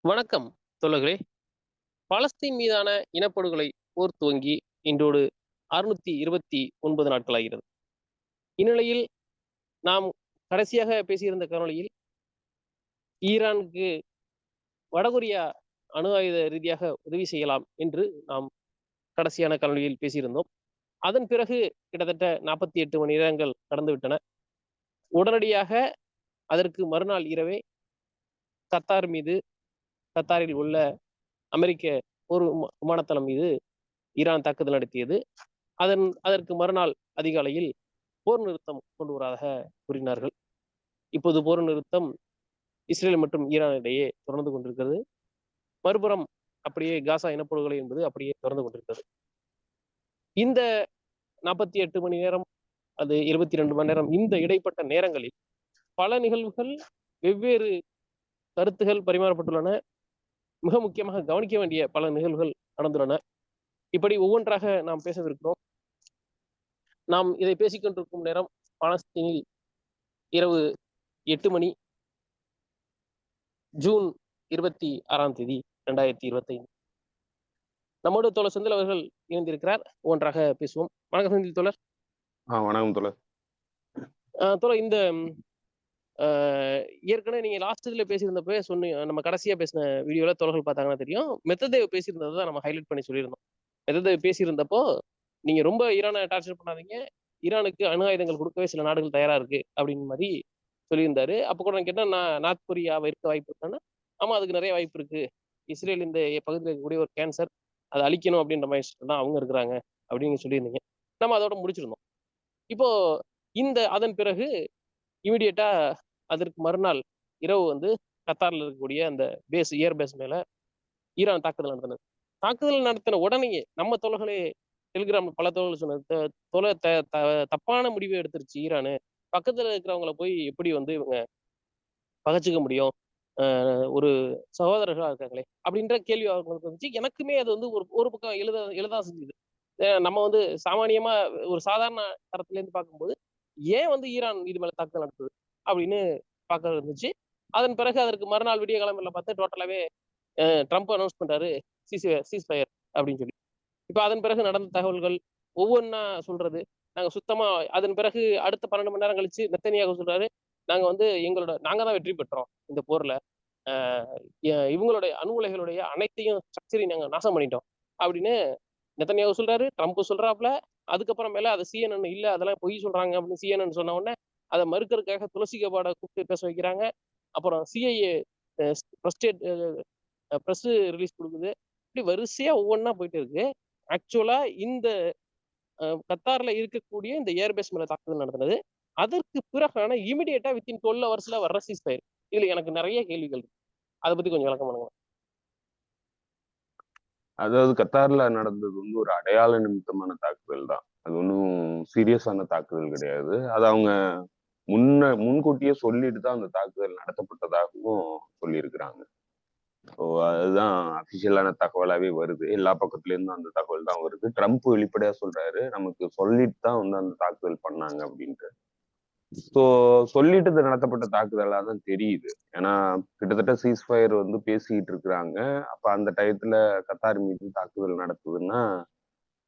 வணக்கம் தோழர்களே. பாலஸ்தீன் மீதான இனப்படுகொலை போர் துவங்கி இன்றோடு 629 நாட்களாகிறது. இந்நிலையில் நாம் கடைசியாக பேசியிருந்த காணொளியில் ஈரானுக்கு வடகொரியா அணு ஆயுத ரீதியாக உதவி செய்யலாம் என்று நாம் கடைசியான காணொளியில் பேசியிருந்தோம். அதன் பிறகு கிட்டத்தட்ட 48 மணி நேரங்கள் கடந்துவிட்டன. உடனடியாக அதற்கு மறுநாள் இரவே கத்தார் மீது கத்தாரில் உள்ள அமெரிக்க போர் விமானத்தளம் மீது ஈரான் தாக்குதல் நடத்தியது. அதற்கு மறுநாள் அதிகாலையில் போர் நிறுத்தம் கொண்டு வருவதாக கூறினார்கள். இப்போது போர் நிறுத்தம் இஸ்ரேல் மற்றும் ஈரான் இடையே தொடர்ந்து கொண்டிருக்கிறது. மறுபுறம் அப்படியே காசா இனப்படுகொலை என்பது அப்படியே தொடர்ந்து கொண்டிருக்கிறது. இந்த 48 மணி நேரம், அது 22 மணி நேரம், இந்த இடைப்பட்ட நேரங்களில் பல நிகழ்வுகள், வெவ்வேறு கருத்துகள் பரிமாறப்பட்டுள்ளன. மிக முக்கியமாக கவனிக்க வேண்டிய பல நிகழ்வுகள் நடந்துள்ளன. இப்படி ஒவ்வொன்றாக நாம் பேசவிருக்கிறோம். நாம் இதை பேசிக்கொண்டிருக்கும் நேரம் பாலஸ்தீனில் இரவு 8 மணி, ஜூன் 26ஆம் தேதி 2025. நம்மோடு தோழர் செந்தில் அவர்கள் இணைந்திருக்கிறார். ஒன்றாக பேசுவோம். வணக்கம் செந்தில் தோழர். வணக்கம் தோழர். தோழர், இந்த ஏற்கனவே நீங்க லாஸ்ட் இதுல பேசியிருந்தப்ப நம்ம கடைசியா பேசின வீடியோல தோழர்கள் பார்த்தாங்கன்னா தெரியும், மெத்ததேவ் பேசியிருந்ததை தான் நம்ம ஹைலைட் பண்ணி சொல்லியிருந்தோம். மெத்ததேவ் பேசியிருந்தப்போ நீங்க ரொம்ப ஈரானை டார்ச்சர் பண்ணாதீங்க, ஈரானுக்கு அணு ஆயுதங்கள் கொடுக்கவே சில நாடுகள் தயாரா இருக்கு அப்படின்னு மாதிரி சொல்லியிருந்தாரு. அப்போ கூட நான் கேட்டேன், நார்த் கொரியாவை இருக்க வாய்ப்பு இருக்கான்னு. ஆமா, அதுக்கு நிறைய வாய்ப்பு இருக்கு. இஸ்ரேல் இந்த பகுதியில் இருக்கக்கூடிய ஒரு கேன்சர், அதை அழிக்கணும் அப்படின்ற மாதிரி தான் அவங்க இருக்கிறாங்க அப்படின்னு சொல்லியிருந்தீங்க. நம்ம அதோட முடிச்சிருந்தோம். இப்போ அதன் பிறகு இமிடியேட்டா அதற்கு மறுநாள் இரவு கத்தார்ல இருக்கக்கூடிய அந்த ஏர் பேஸ் மேல ஈரான் தாக்குதல் நடத்தினது. தாக்குதல் நடத்தின உடனேயே நம்ம தோழர்களே டெலிகிராம் பல தோழர்கள் சொன்னது, தப்பான முடிவை எடுத்துருச்சு ஈரானு. பக்கத்துல இருக்கிறவங்களை போய் எப்படி இவங்க பகைச்சிக்க முடியும், ஒரு சகோதரர்களா இருக்காங்களே அப்படின்ற கேள்வி அவங்களுக்கு வந்துச்சு. எனக்குமே அது ஒரு பக்கம் எழுதான் செஞ்சுது. நம்ம சாமானியமா ஒரு சாதாரண தரத்துல இருந்து பார்க்கும்போது ஏன் ஈரான் இது மேல தாக்குதல் நடத்துது அப்படின்னு பார்க்க இருந்துச்சு. அதன் பிறகு அதற்கு மறுநாள் விடிய கிளம்புல பார்த்து டோட்டலாவே ட்ரம்ப் அனௌன்ஸ் பண்றாரு சீஸ் ஃபயர் அப்படின்னு சொல்லி. இப்ப அதன் பிறகு நடந்த தகவல்கள் ஒவ்வொன்றா சொல்றது. நாங்க சுத்தமா அதன் பிறகு அடுத்த 12 மணி நேரம் கழிச்சு நெத்தனியாக சொல்றாரு, நாங்க தான் வெற்றி பெற்றோம் இந்த போர்ல, இவங்களுடைய அணு உலைகளுடைய அனைத்தையும் ஸ்ட்ரக்சரையும் நாங்க நாசம் பண்ணிட்டோம் அப்படின்னு நெத்தனியாக சொல்றாரு. ட்ரம்ப் சொல்றாப்ல. அதுக்கப்புறம் மேல அதை CNN இல்ல, அதெல்லாம் பொய் சொல்றாங்க அப்படின்னு CNN சொன்ன உடனே அதை மறுக்கிறதுக்காக துளசி கபாட கூப்பிட்டு பேச வைக்கிறாங்க. அப்புறம் CIA ப்ரெஸ் ரிலீஸ் கொடுக்குது. இப்படி வரிசையா ஒவ்வொன்றா போயிட்டு இருக்கு. ஆக்சுவலா இந்த கத்தார்ல இருக்கக்கூடிய இந்த ஏர்பேஸ் மேல தாக்குதல் நடந்தது. அதற்கு பிறகான இமிடியேட்டா வித்தின் 12 ஹவர்ஸ்ல வர்ற சீஸ் ஃபயர். இதுல எனக்கு நிறைய கேள்விகள் இருக்கு. அதை பத்தி கொஞ்சம் விளக்கம் பண்ணுங்க. அதாவது கத்தார்ல நடந்தது ஒரு அடையாள நிமித்தமான தாக்குதல் தான். அது ஒன்றும் சீரியஸான தாக்குதல் கிடையாது. அது அவங்க முன்கூட்டியே சொல்லிட்டு தான் அந்த தாக்குதல் நடத்தப்பட்டதாகவும் சொல்லியிருக்கிறாங்க. ஸோ அதுதான் அபிஷியலான தகவலாவே வருது. எல்லா பக்கத்துல இருந்தும் அந்த தகவல் தான் வருது. ட்ரம்ப் வெளிப்படையா சொல்றாரு, நமக்கு சொல்லிட்டு தான் அந்த தாக்குதல் பண்ணாங்க அப்படின்ட்டு. ஸோ சொல்லிட்டு நடத்தப்பட்ட தாக்குதலா தான் தெரியுது. ஏன்னா கிட்டத்தட்ட சீஸ்ஃபயர் பேசிக்கிட்டு இருக்கிறாங்க. அப்ப அந்த டயத்துல கத்தார் மீது தாக்குதல் நடத்துதுன்னா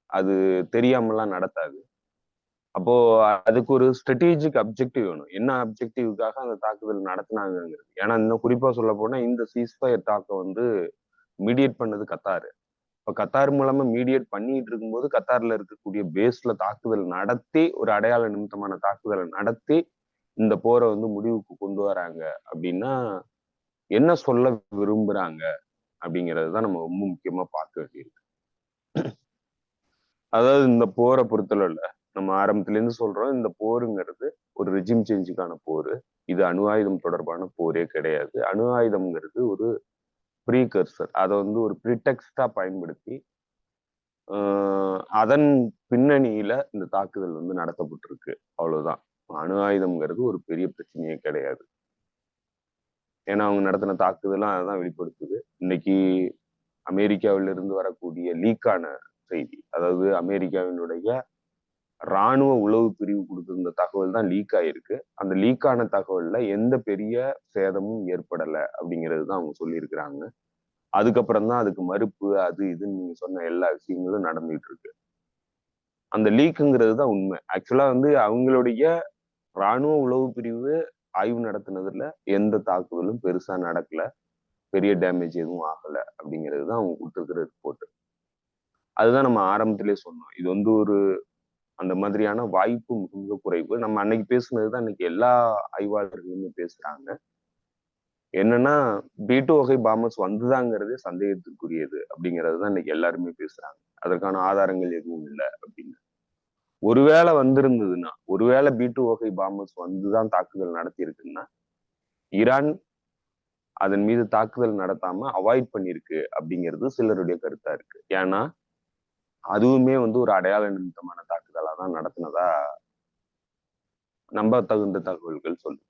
அது தெரியாமலாம் நடத்தாது. அப்போ அதுக்கு ஒரு ஸ்ட்ராட்டஜிக் அப்ஜெக்டிவ் வேணும். என்ன அப்ஜெக்டிவ்காக அந்த தாக்குதல் நடத்தினாங்கிறது. ஏன்னா இன்னும் குறிப்பா சொல்ல போனா இந்த சீஸ்ஃபயர் டாக்க மீடியேட் பண்ணது கத்தாரு. இப்ப கத்தார் மூலமா மீடியேட் பண்ணிட்டு இருக்கும்போது கத்தார்ல இருக்கக்கூடிய பேஸ்ல தாக்குதல் நடத்தி, ஒரு அடையாள நிமித்தமான தாக்குதலை நடத்தி இந்த போரை முடிவுக்கு கொண்டு வராங்க அப்படின்னா என்ன சொல்ல விரும்புறாங்க அப்படிங்கறதுதான் நம்ம ரொம்ப முக்கியமா பார்க்க வேண்டியிருக்கு. அதாவது இந்த போரை பொறுத்தளவுல நம்ம ஆரம்பத்துல இருந்து சொல்றோம், இந்த போருங்கிறது ஒரு ரெஜிம் சேஞ்சுக்கான போரு. இது அணு ஆயுதம் தொடர்பான போரே கிடையாது. அணு ஆயுதம்ங்கிறது ஒரு ப்ரீகர்சர். அதை ஒரு ப்ரிடெக்ஸ்டா பயன்படுத்தி அதன் பின்னணியில இந்த தாக்குதல் நடத்தப்பட்டிருக்கு. அவ்வளவுதான். அணு ஆயுதம்ங்கிறது ஒரு பெரிய பிரச்சனையே கிடையாது. ஏன்னா அவங்க நடத்தின தாக்குதலாம் அதான் வெளிப்படுத்துது. இன்னைக்கு அமெரிக்காவிலிருந்து வரக்கூடிய லீக்கான செய்தி, அதாவது அமெரிக்காவினுடைய ராணுவ உளவு பிரிவு கொடுத்திருந்த தகவல் தான் லீக் ஆயிருக்கு. அந்த லீக் ஆன தகவல்ல எந்த பெரிய சேதமும் ஏற்படல அப்படிங்கிறது தான் அவங்க சொல்லியிருக்கிறாங்க. அதுக்கப்புறம் தான் அதுக்கு மறுப்பு அது இதுன்னு நீங்க சொன்ன எல்லா விஷயங்களும் நடந்துட்டு இருக்கு. அந்த லீக்குங்கிறது தான் உண்மை. ஆக்சுவலா வந்து அவங்களுடைய ராணுவ உளவு பிரிவு ஆய்வு நடத்தினதுல எந்த தாக்குதலும் பெருசா நடக்கல, பெரிய டேமேஜ் எதுவும் ஆகல அப்படிங்கிறது தான் அவங்க கொடுத்துருக்கிற ரிப்போர்ட். அதுதான் நம்ம ஆரம்பத்திலே சொன்னோம். இது வந்து ஒரு அந்த மாதிரியான வாய்ப்பு மிக குறைவு. நம்ம அன்னைக்கு பேசுனதுதான் இன்னைக்கு எல்லா ஆய்வாளர்களுமே பேசுறாங்க. என்னன்னா B2 வகை பாம்பர்ஸ் வந்துதாங்கிறதே சந்தேகத்துக்குரியது அப்படிங்கிறது தான் இன்னைக்கு எல்லாருமே பேசுறாங்க. அதற்கான ஆதாரங்கள் எதுவும் இல்லை அப்படின்னு. ஒருவேளை வந்திருந்ததுன்னா, ஒருவேளை B2 வகை பாம்பர்ஸ் வந்துதான் தாக்குதல் நடத்தி இருக்குன்னா, ஈரான் அதன் மீது தாக்குதல் நடத்தாம அவாய்ட் பண்ணிருக்கு அப்படிங்கிறது சிலருடைய கருத்தா இருக்கு. ஏன்னா அதுவுமே வந்து ஒரு அடையாள நிமித்தமான தாக்குதலா தான் நடத்தினதா நம்ப தகுந்த தகவல்கள் சொல்லுது.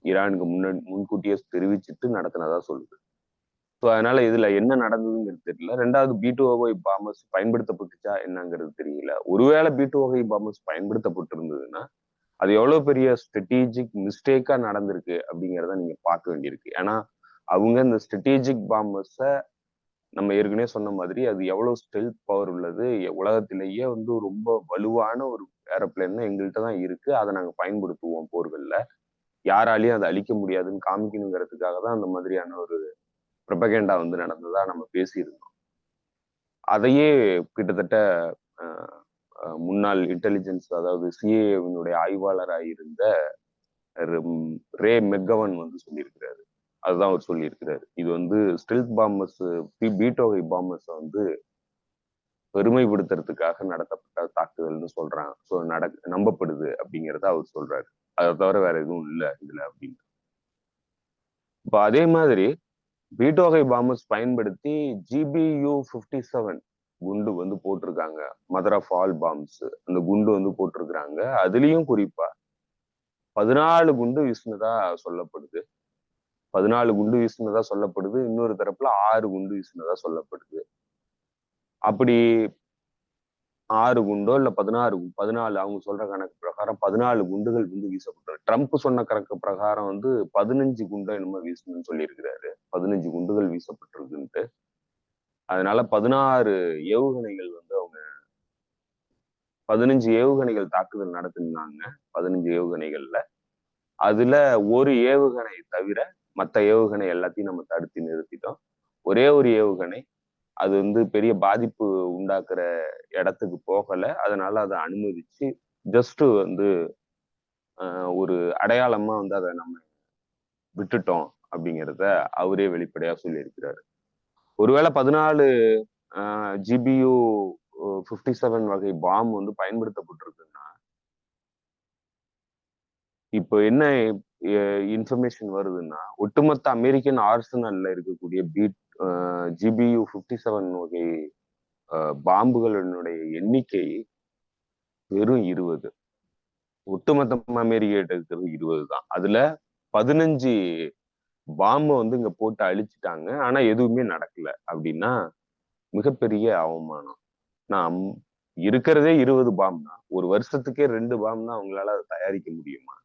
ஈரானுக்கு முன்கூட்டியே தெரிவிச்சுட்டு நடத்தினதா சொல்லுது. ஸோ அதனால இதுல என்ன நடந்ததுங்கிறது தெரியல. ரெண்டாவது B2 வகை பாம்பர்ஸ் பயன்படுத்தப்பட்டுச்சா என்னங்கிறது தெரியல. ஒருவேளை B2 வகை பாம்பர்ஸ் பயன்படுத்தப்பட்டிருந்ததுன்னா அது எவ்வளவு பெரிய ஸ்ட்ராட்டஜிக் மிஸ்டேக்கா நடந்திருக்கு அப்படிங்கிறத நீங்க பார்க்க வேண்டியிருக்கு. ஏன்னா அவங்க இந்த ஸ்ட்ராட்டஜிக் பாம்பர்ஸை நம்ம ஏற்கனவே சொன்ன மாதிரி அது எவ்வளவு ஸ்டெல்த் பவர் உள்ளது, உலகத்திலேயே வந்து ரொம்ப வலுவான ஒரு ஏரோப்ளேன் எங்கள்கிட்ட தான் இருக்கு, அதை நாங்க பயன்படுத்துவோம் போர்கள்ல, யாராலையும் அதை அழிக்க முடியாதுன்னு காமிக்கணுங்கிறதுக்காக தான் அந்த மாதிரியான ஒரு ப்ரொபகேண்டா வந்து நடந்ததா நம்ம பேசியிருந்தோம். அதையே கிட்டத்தட்ட முன்னாள் இன்டெலிஜென்ஸ் அதாவது சிஏவினுடைய ஆய்வாளராக இருந்த ரே மெக்கவன் வந்து சொல்லியிருக்கிறாரு. அதுதான் அவர் சொல்லியிருக்கிறாரு. இது வந்து ஸ்டெல்த் பாம்பர்ஸ் B2 வகை பாம்பர்ஸ் வந்து பெருமைப்படுத்துறதுக்காக நடத்தப்பட்ட தாக்குதல்னு சொல்றாங்க. ஸோ நம்பப்படுது அப்படிங்கிறத அவர் சொல்றாரு. அதை தவிர வேற எதுவும் இல்லை இதுல அப்படின்னு. இப்போ அதே மாதிரி B2 வகை பாம்பர்ஸ் பயன்படுத்தி GBU-57 குண்டு வந்து போட்டிருக்காங்க. மதர் ஆஃப் ஆல் பாம்ஸ் அந்த குண்டு வந்து போட்டிருக்கிறாங்க. அதுலயும் குறிப்பா 14 குண்டு வீசினதா சொல்லப்படுது. 14 குண்டு வீசினதா சொல்லப்படுது. இன்னொரு தரப்புல 6 குண்டு வீசினதா சொல்லப்படுது. அப்படி 6 குண்டோ இல்ல 14 அவங்க சொல்ற கணக்கு பிரகாரம் 14 குண்டுகள் வந்து வீசப்பட்டது. ட்ரம்ப் சொன்ன கணக்கு பிரகாரம் வந்து 15 குண்டோ என்னமோ வீசணும்னு சொல்லியிருக்கிறாரு. 15 குண்டுகள் வீசப்பட்டிருக்குன்ட்டு. அதனால 16 ஏவுகணைகள் வந்து அவங்க 15 ஏவுகணைகள் தாக்குதல் நடத்தினாங்க. 15 ஏவுகணைகள்ல அதுல ஒரு ஏவுகணை தவிர மத்த ஏவுகணை எல்லாத்தையும் நம்ம தடுத்து நிறுத்திட்டோம். ஒரே ஒரு ஏவுகணை அது வந்து பெரிய பாதிப்பு உண்டாக்குற இடத்துக்கு போகல. அதனால அதை அனுமதிச்சு ஜஸ்ட் வந்து ஒரு அடையாளமா வந்து அதை நம்ம விட்டுட்டோம் அப்படிங்கிறத அவரே வெளிப்படையா சொல்லியிருக்கிறாரு. ஒருவேளை 14 GBU-57 வகை பாம் வந்து பயன்படுத்தப்பட்டிருக்குன்னா இப்போ என்ன இன்ஃபர்மேஷன் வருதுன்னா ஒட்டுமொத்த அமெரிக்கன் ஆர்சனல்ல இருக்கக்கூடிய GBU-57 வகை பாம்புகளினுடைய எண்ணிக்கை வெறும் 20. ஒட்டுமொத்த அமெரிக்கிட்ட இருக்கிறது 20 தான். அதுல 15 பாம்பை வந்து இங்க போட்டு அழிச்சிட்டாங்க. ஆனா எதுவுமே நடக்கல அப்படின்னா மிகப்பெரிய அவமானம். நான் இருக்கிறதே 20 பாம் தான். ஒரு வருஷத்துக்கே 2 பாம் தான் அவங்களால அதை தயாரிக்க முடியுமா?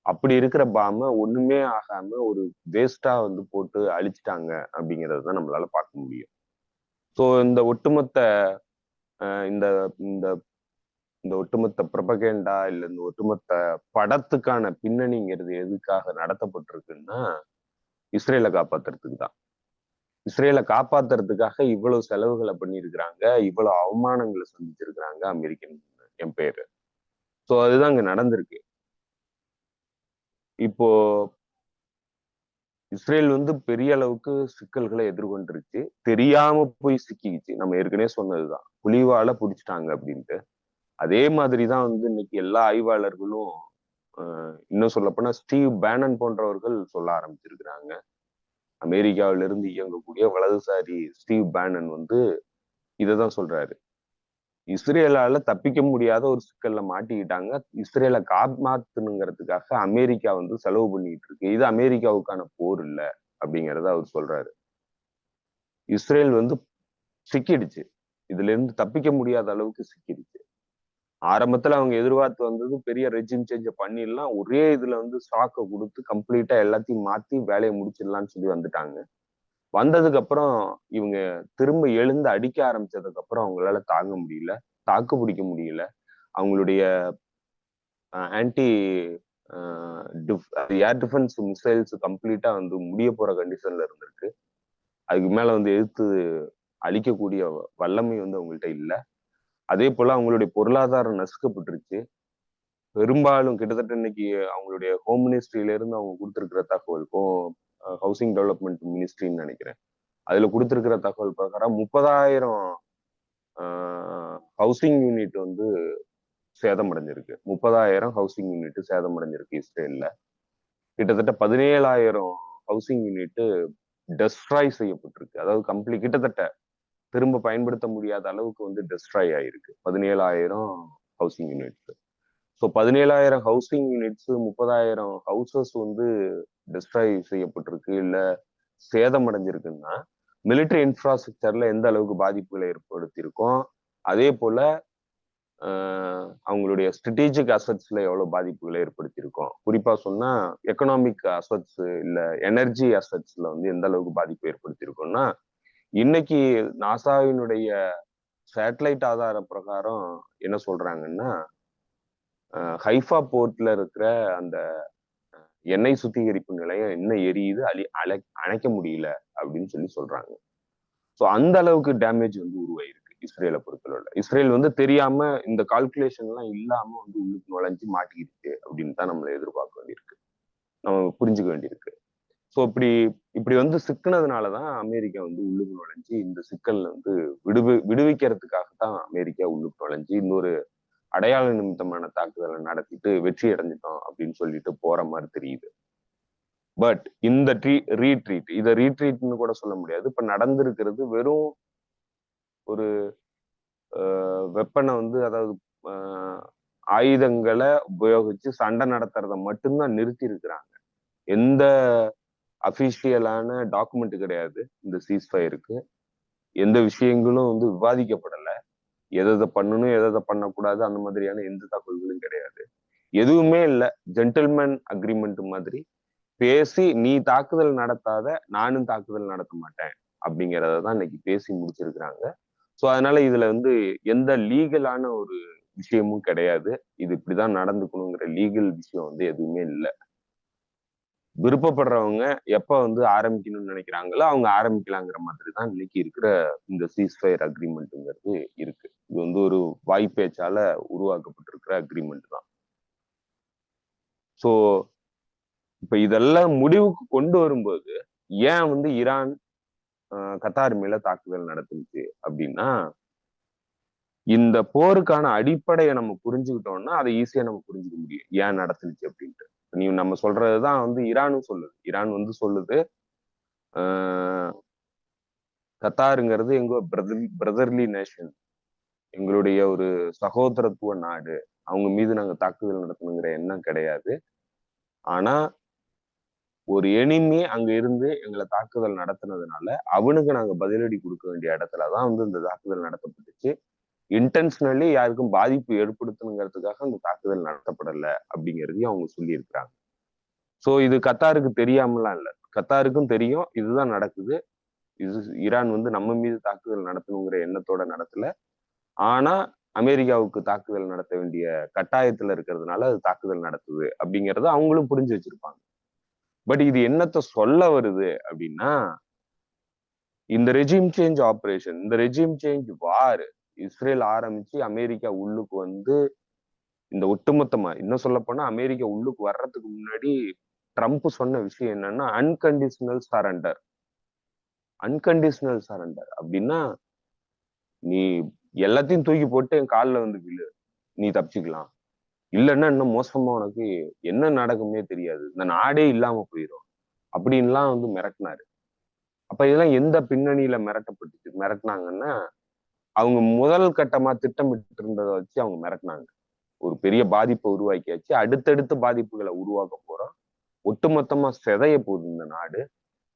அப்படி இருக்கிற பாம்பை ஒண்ணுமே ஆகாம ஒரு வேஸ்டா வந்து போட்டு அழிச்சிட்டாங்க அப்படிங்கிறது தான் நம்மளால பார்க்க முடியும். ஸோ இந்த ஒட்டுமொத்த இந்த இந்த இந்த ஒட்டுமொத்த ப்ரொபகேண்டா இல்ல இந்த ஒட்டுமொத்த படத்துக்கான பின்னணிங்கிறது எதுக்காக நடத்தப்பட்டிருக்குன்னா இஸ்ரேலை காப்பாத்துறதுக்கு தான். இஸ்ரேலை காப்பாத்துறதுக்காக இவ்வளவு செலவுகளை பண்ணியிருக்கிறாங்க, இவ்வளவு அவமானங்களை சந்திச்சிருக்கிறாங்க அமெரிக்கன் எம்பையர். ஸோ அதுதான் இங்க நடந்திருக்கு. இப்போ இஸ்ரேல் வந்து பெரிய அளவுக்கு சிக்கல்களை எதிர்கொண்டிருச்சு. தெரியாம போய் சிக்கிச்சு. நம்ம ஏற்கனவே சொன்னதுதான், புலிவால புடிச்சிட்டாங்க அப்படின்ட்டு. அதே மாதிரிதான் வந்து இன்னைக்கு எல்லா ஆய்வாளர்களும் இன்னும் சொல்லப்போனா ஸ்டீவ் பேனன் போன்றவர்கள் சொல்ல ஆரம்பிச்சிருக்கிறாங்க. அமெரிக்காவிலிருந்து இயங்கக்கூடிய வலதுசாரி ஸ்டீவ் பேனன் வந்து இததான் சொல்றாரு. இஸ்ரேலால தப்பிக்க முடியாத ஒரு சிக்கல்ல மாட்டிக்கிட்டாங்க. இஸ்ரேலை காப்பாத்தணுங்கிறதுக்காக அமெரிக்கா வந்து செலவு பண்ணிட்டு இருக்கு. இது அமெரிக்காவுக்கான போர் இல்ல அப்படிங்கறத அவர் சொல்றாரு. இஸ்ரேல் வந்து சிக்கிடுச்சு. இதுல இருந்து தப்பிக்க முடியாத அளவுக்கு சிக்கிடுச்சு. ஆரம்பத்துல அவங்க எதிர்பார்த்து வந்தது பெரிய ரெஜிம் சேஞ்ச பண்ணிடலாம், ஒரே இதுல வந்து ஸ்டாக்கை கொடுத்து கம்ப்ளீட்டா எல்லாத்தையும் மாத்தி வேலையை முடிச்சிடலாம்னு சொல்லி வந்துட்டாங்க. வந்ததுக்கு அப்புறம் இவங்க திரும்ப எழுந்து அடிக்க ஆரம்பிச்சதுக்கு அப்புறம் அவங்களால தாங்க முடியல, தாக்கு பிடிக்க முடியல. அவங்களுடைய ஆன்டி ஏர் டிஃபென்ஸ் மிசைல்ஸ் கம்ப்ளீட்டா வந்து முடிய போற கண்டிஷன்ல இருந்திருக்கு. அதுக்கு மேல வந்து எதிர்த்து அழிக்கக்கூடிய வல்லமை வந்து அவங்கள்ட்ட இல்லை. அதே போல அவங்களுடைய பொருளாதாரம் நசுக்கப்பட்டுருச்சு. பெரும்பாலும் கிட்டத்தட்ட இன்னைக்கு அவங்களுடைய ஹோம் மினிஸ்ட்ரியில இருந்து அவங்க கொடுத்திருக்கிற தகவல், ஹவுசிங் டெவலப்மெண்ட் மினிஸ்ட்ரின்னு நினைக்கிறேன், அதுல கொடுத்திருக்கிற தகவல் பிரகாரம் 30,000 ஹவுசிங் யூனிட் வந்து சேதமடைஞ்சிருக்கு. 30,000 ஹவுசிங் யூனிட் சேதமடைஞ்சிருக்கு இஸ்ரேல்ல. கிட்டத்தட்ட 17,000 ஹவுசிங் யூனிட் டெஸ்ட்ராய் செய்யப்பட்டிருக்கு. அதாவது கிட்டத்தட்ட திரும்ப பயன்படுத்த முடியாத அளவுக்கு வந்து டெஸ்ட்ராய் ஆயிருக்கு 17,000 housing units. So 17,000 housing units, 30,000 houses வந்து டெஸ்ட்ராய் செய்யப்பட்டிருக்கு, இல்ல சேதமடைஞ்சிருக்குன்னா மிலிட்டரி இன்ஃப்ராஸ்ட்ரக்சர்ல எந்த அளவுக்கு பாதிப்புகளை ஏற்படுத்தியிருக்கோம், அதே போல அவங்களுடைய ஸ்ட்ராட்டஜிக் அசட்ஸ்ல எவ்வளவு பாதிப்புகளை ஏற்படுத்தியிருக்கோம். குறிப்பா சொன்னா எக்கனாமிக் அசட்ஸ் இல்ல எனர்ஜி அசட்ஸ்ல வந்து எந்த அளவுக்கு பாதிப்பு ஏற்படுத்தியிருக்கோம்னா, இன்னைக்கு நாசாவினுடைய சேட்டலைட் ஆதார பிரகாரம் என்ன சொல்றாங்கன்னா, ஹைஃபா போர்ட்ல இருக்கிற அந்த எண்ணெய் சுத்திகரிப்பு நிலையம் இன்னும் எரியுது, அணைக்க முடியல அப்படின்னு சொல்லி சொல்றாங்க. ஸோ அந்த அளவுக்கு டேமேஜ் வந்து உருவாயிருக்கு இஸ்ரேலை பொறுத்தளவுல. இஸ்ரேல் வந்து தெரியாம இந்த கால்குலேஷன் எல்லாம் இல்லாம வந்து உள்ளுக்கு நுழைஞ்சு மாட்டிக்கிடுச்சு அப்படின்னு தான் நம்மளை எதிர்பார்க்க வேண்டியிருக்கு, நம்ம புரிஞ்சுக்க வேண்டியிருக்கு. ஸோ இப்படி வந்து சிக்கினதுனாலதான் அமெரிக்கா வந்து உள்ளுக்கு நுழைஞ்சு இந்த சிக்கல் வந்து விடுவிக்கிறதுக்காக தான் அமெரிக்கா உள்ளுக்கு நுழைஞ்சு இன்னொரு அடையாள நிமித்தமான தாக்குதலை நடத்திட்டு வெற்றி அடைஞ்சிட்டோம் அப்படின்னு சொல்லிட்டு போற மாதிரி தெரியுது. பட் இந்த ரீட்ரீட், இதை ரீட்ரீட்னு கூட சொல்ல முடியாது. இப்ப நடந்திருக்கிறது வெறும் ஒரு வெப்பனை வந்து, அதாவது ஆயுதங்களை உபயோகிச்சு சண்டை நடத்துறத மட்டும்தான் நிறுத்தி இருக்கிறாங்க. எந்த அபிஷியலான டாக்குமெண்ட் கிடையாது இந்த சீஸ்ஃபயருக்கு. எந்த விஷயங்களும் வந்து விவாதிக்கப்படல. எதை பண்ணணும் எதை பண்ணக்கூடாது அந்த மாதிரியான எந்த தகவல்களும் கிடையாது. எதுவுமே இல்லை, ஜென்டில்மேன் அக்ரிமெண்ட் மாதிரி பேசி நீ தாக்குதல் நடத்தாத நானும் தாக்குதல் நடத்த மாட்டேன் அப்படிங்கிறத தான் இன்னைக்கு பேசி முடிச்சிருக்கிறாங்க. ஸோ அதனால இதுல வந்து எந்த லீகலான ஒரு விஷயமும் கிடையாது. இது இப்படிதான் நடந்துக்கணுங்கிற லீகல் விஷயம் வந்து எதுவுமே இல்லை. விருப்பப்படுறவங்க எப்ப வந்து ஆரம்பிக்கணும்னு நினைக்கிறாங்களோ அவங்க ஆரம்பிக்கலாங்கிற மாதிரி தான் இன்னைக்கு இருக்கிற இந்த சீஸ்ஃபயர் அக்ரிமெண்ட்ங்கிறது இருக்கு. இது வந்து ஒரு வாய்ப்பேச்சால உருவாக்கப்பட்டிருக்கிற அக்ரிமெண்ட் தான். ஸோ இப்ப இதெல்லாம் முடிவுக்கு கொண்டு வரும்போது ஏன் வந்து ஈரான் கத்தார் மேல தாக்குதல் நடத்துச்சு அப்படின்னா, இந்த போருக்கான அடிப்படையை நம்ம புரிஞ்சுக்கிட்டோம்னா அதை ஈஸியா நம்ம புரிஞ்சுக்க முடியும் ஏன் நடத்துச்சு அப்படின்ட்டு. நீ நம்ம சொல்றதுதான் வந்து ஈரானும் சொல்லுது. ஈரான் வந்து சொல்லுது, கத்தாருங்கிறது எங்க பிரதர்லி நேஷன், எங்களுடைய ஒரு சகோதரத்துவ நாடு, அவங்க மீது நாங்க தாக்குதல் நடத்தணுங்கிற எண்ணம் கிடையாது. ஆனா ஒரு எனிமி அங்க இருந்து எங்களை தாக்குதல் நடத்தினதுனால அவனுக்கு நாங்க பதிலடி கொடுக்க வேண்டிய இடத்துலதான் வந்து இந்த தாக்குதல் நடத்தப்பட்டுச்சு. இன்டென்ஷனலி யாருக்கும் பாதிப்பு ஏற்படுத்தணுங்கிறதுக்காக அந்த தாக்குதல் நடத்தப்படல அப்படிங்கிறதையும் அவங்க சொல்லியிருக்கிறாங்க. சோ இது கத்தாருக்கு தெரியாமலாம் இல்ல, கத்தாருக்கும் தெரியும் இதுதான் நடக்குது. இது ஈரான் வந்து நம்ம மீது தாக்குதல் நடத்தணுங்கிற எண்ணத்தோட நடத்தல. ஆனா அமெரிக்காவுக்கு தாக்குதல் நடத்த வேண்டிய கட்டாயத்துல இருக்கிறதுனால அது தாக்குதல் நடத்துது அப்படிங்கறத அவங்களும் புரிஞ்சு வச்சிருப்பாங்க. பட் இது என்னத்த சொல்ல வருது அப்படின்னா, இந்த ரெஜிம் சேஞ்ச் ஆபரேஷன், இந்த ரெஜிம் சேஞ்ச் வார் இஸ்ரேல் ஆரம்பிச்சு அமெரிக்கா உள்ளுக்கு வந்து இந்த ஒட்டுமொத்தமா இன்னும் சொல்ல போனா அமெரிக்கா உள்ளுக்கு வர்றதுக்கு முன்னாடி ட்ரம்ப் சொன்ன விஷயம் என்னன்னா அன்கண்டிஷனல் சரண்டர். அன்கண்டிஷனல் சரண்டர் அப்படின்னா, நீ எல்லாத்தையும் தூக்கி போட்டு என் காலில் வந்து விழு, நீ தப்பிச்சுக்கலாம், இல்லைன்னா இன்னும் மோசமா உனக்கு என்ன நடக்குமே தெரியாது, இந்த நாடே இல்லாம போயிடும் அப்படின்லாம் வந்து மிரட்டினாரு. அப்ப இதெல்லாம் எந்த பின்னணியில மிரட்டினாங்கன்னா, அவங்க முதல் கட்டமா திட்டமிட்டு இருந்ததை வச்சு அவங்க மிரட்டினாங்க. ஒரு பெரிய பாதிப்பை உருவாக்கியாச்சு, அடுத்தடுத்து பாதிப்புகளை உருவாக்க போறோம், ஒட்டுமொத்தமா சிதைய போகுது இந்த நாடு,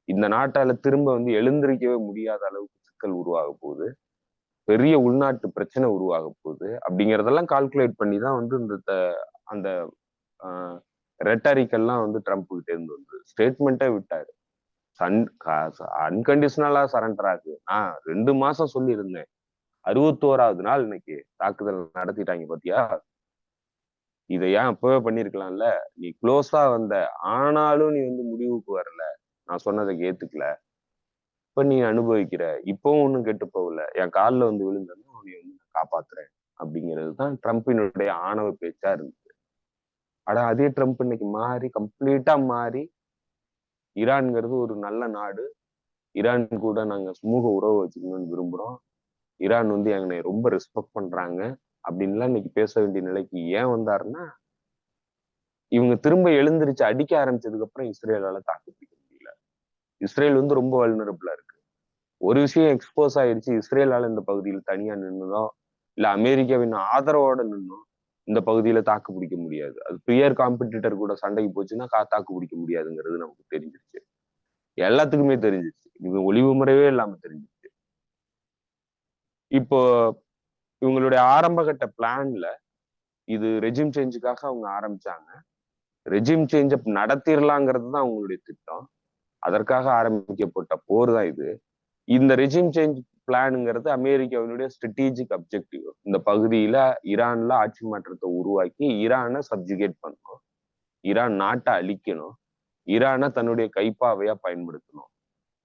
இந்த நாட்டால திரும்ப வந்து எழுந்திருக்கவே முடியாத அளவுக்கு சிக்கல் உருவாக போகுது, பெரிய உள்நாட்டு பிரச்சனை உருவாக போகுது அப்படிங்கறதெல்லாம் கால்குலேட் பண்ணி தான் வந்து அந்த ரெட்டரிக்கெல்லாம் வந்து ட்ரம்ப் கிட்ட இருந்து வந்து ஸ்டேட்மெண்ட்டே விட்டாரு. அன்கண்டிஷனலா சரண்டர் ஆகுது. நான் 2 மாசம் சொல்லியிருந்தேன். 61வது நாள் இன்னைக்கு தாக்குதல் நடத்திட்டாங்க பாத்தியா. இதை ஏன் அப்பவே பண்ணிருக்கலாம்ல. நீ க்ளோஸா வந்த, ஆனாலும் நீ வந்து முடிவுக்கு வரல, நான் சொன்னதை ஏத்துக்கல, இப்ப நீ அனுபவிக்கிற, இப்பவும் ஒண்ணும் கெட்டு போகல, என் காலில் வந்து விழுந்ததும் நீ வந்து காப்பாத்துறேன் அப்படிங்கிறது தான் ட்ரம்பினுடைய ஆணவ பேச்சா இருந்துச்சு. ஆனா அதே ட்ரம்ப் இன்னைக்கு மாறி கம்ப்ளீட்டா மாறி, ஈரான்ங்கிறது ஒரு நல்ல நாடு, ஈரான் கூட நாங்க சுமூக உறவு வச்சுக்கணும்னு விரும்புறோம், ஈரான் வந்து என்னை ரொம்ப ரெஸ்பெக்ட் பண்றாங்க அப்படின்லாம் இன்னைக்கு பேச வேண்டிய நிலைக்கு ஏன் வந்தாருன்னா, இவங்க திரும்ப எழுந்திருச்சு அடிக்க ஆரம்பிச்சதுக்கு அப்புறம் இஸ்ரேலால தாக்கு பிடிக்க முடியல. இஸ்ரேல் வந்து ரொம்ப வல்னரபிளா இருக்கு. ஒரு விஷயம் எக்ஸ்போஸ் ஆயிடுச்சு, இஸ்ரேலால இந்த பகுதியில் தனியா நின்னுதோ இல்ல அமெரிக்காவின் ஆதரவோட நின்னும் இந்த பகுதியில தாக்கு பிடிக்க முடியாது. அது பியர் காம்படிட்டர் கூட சண்டைக்கு போச்சுன்னா தாக்கு பிடிக்க முடியாதுங்கிறது நமக்கு தெரிஞ்சிருச்சு. எல்லாத்துக்குமே தெரிஞ்சிருச்சு. இது ஒளிவு முறையே இல்லாம தெரிஞ்சிருச்சு. இப்போ இவங்களுடைய ஆரம்ப கட்ட பிளான்ல இது ரெஜிம் சேஞ்சுக்காக அவங்க ஆரம்பிச்சாங்க. ரெஜிம் சேஞ்ச் நடத்திடலாங்கிறது தான் அவங்களுடைய திட்டம். அதற்காக ஆரம்பிக்கப்பட்ட போர் தான் இது. இந்த ரெஜிம் சேஞ்ச் பிளானுங்கிறது அமெரிக்காவினுடைய ஸ்ட்ராட்டஜிக் அப்ஜெக்டிவ். இந்த பகுதியில ஈரான்ல ஆட்சி மாற்றத்தை உருவாக்கி ஈரானை சப்ஜுகேட் பண்ணணும், ஈரான் நாட்டை அழிக்கணும், ஈரானை தன்னுடைய கைப்பாவையா பயன்படுத்தணும்.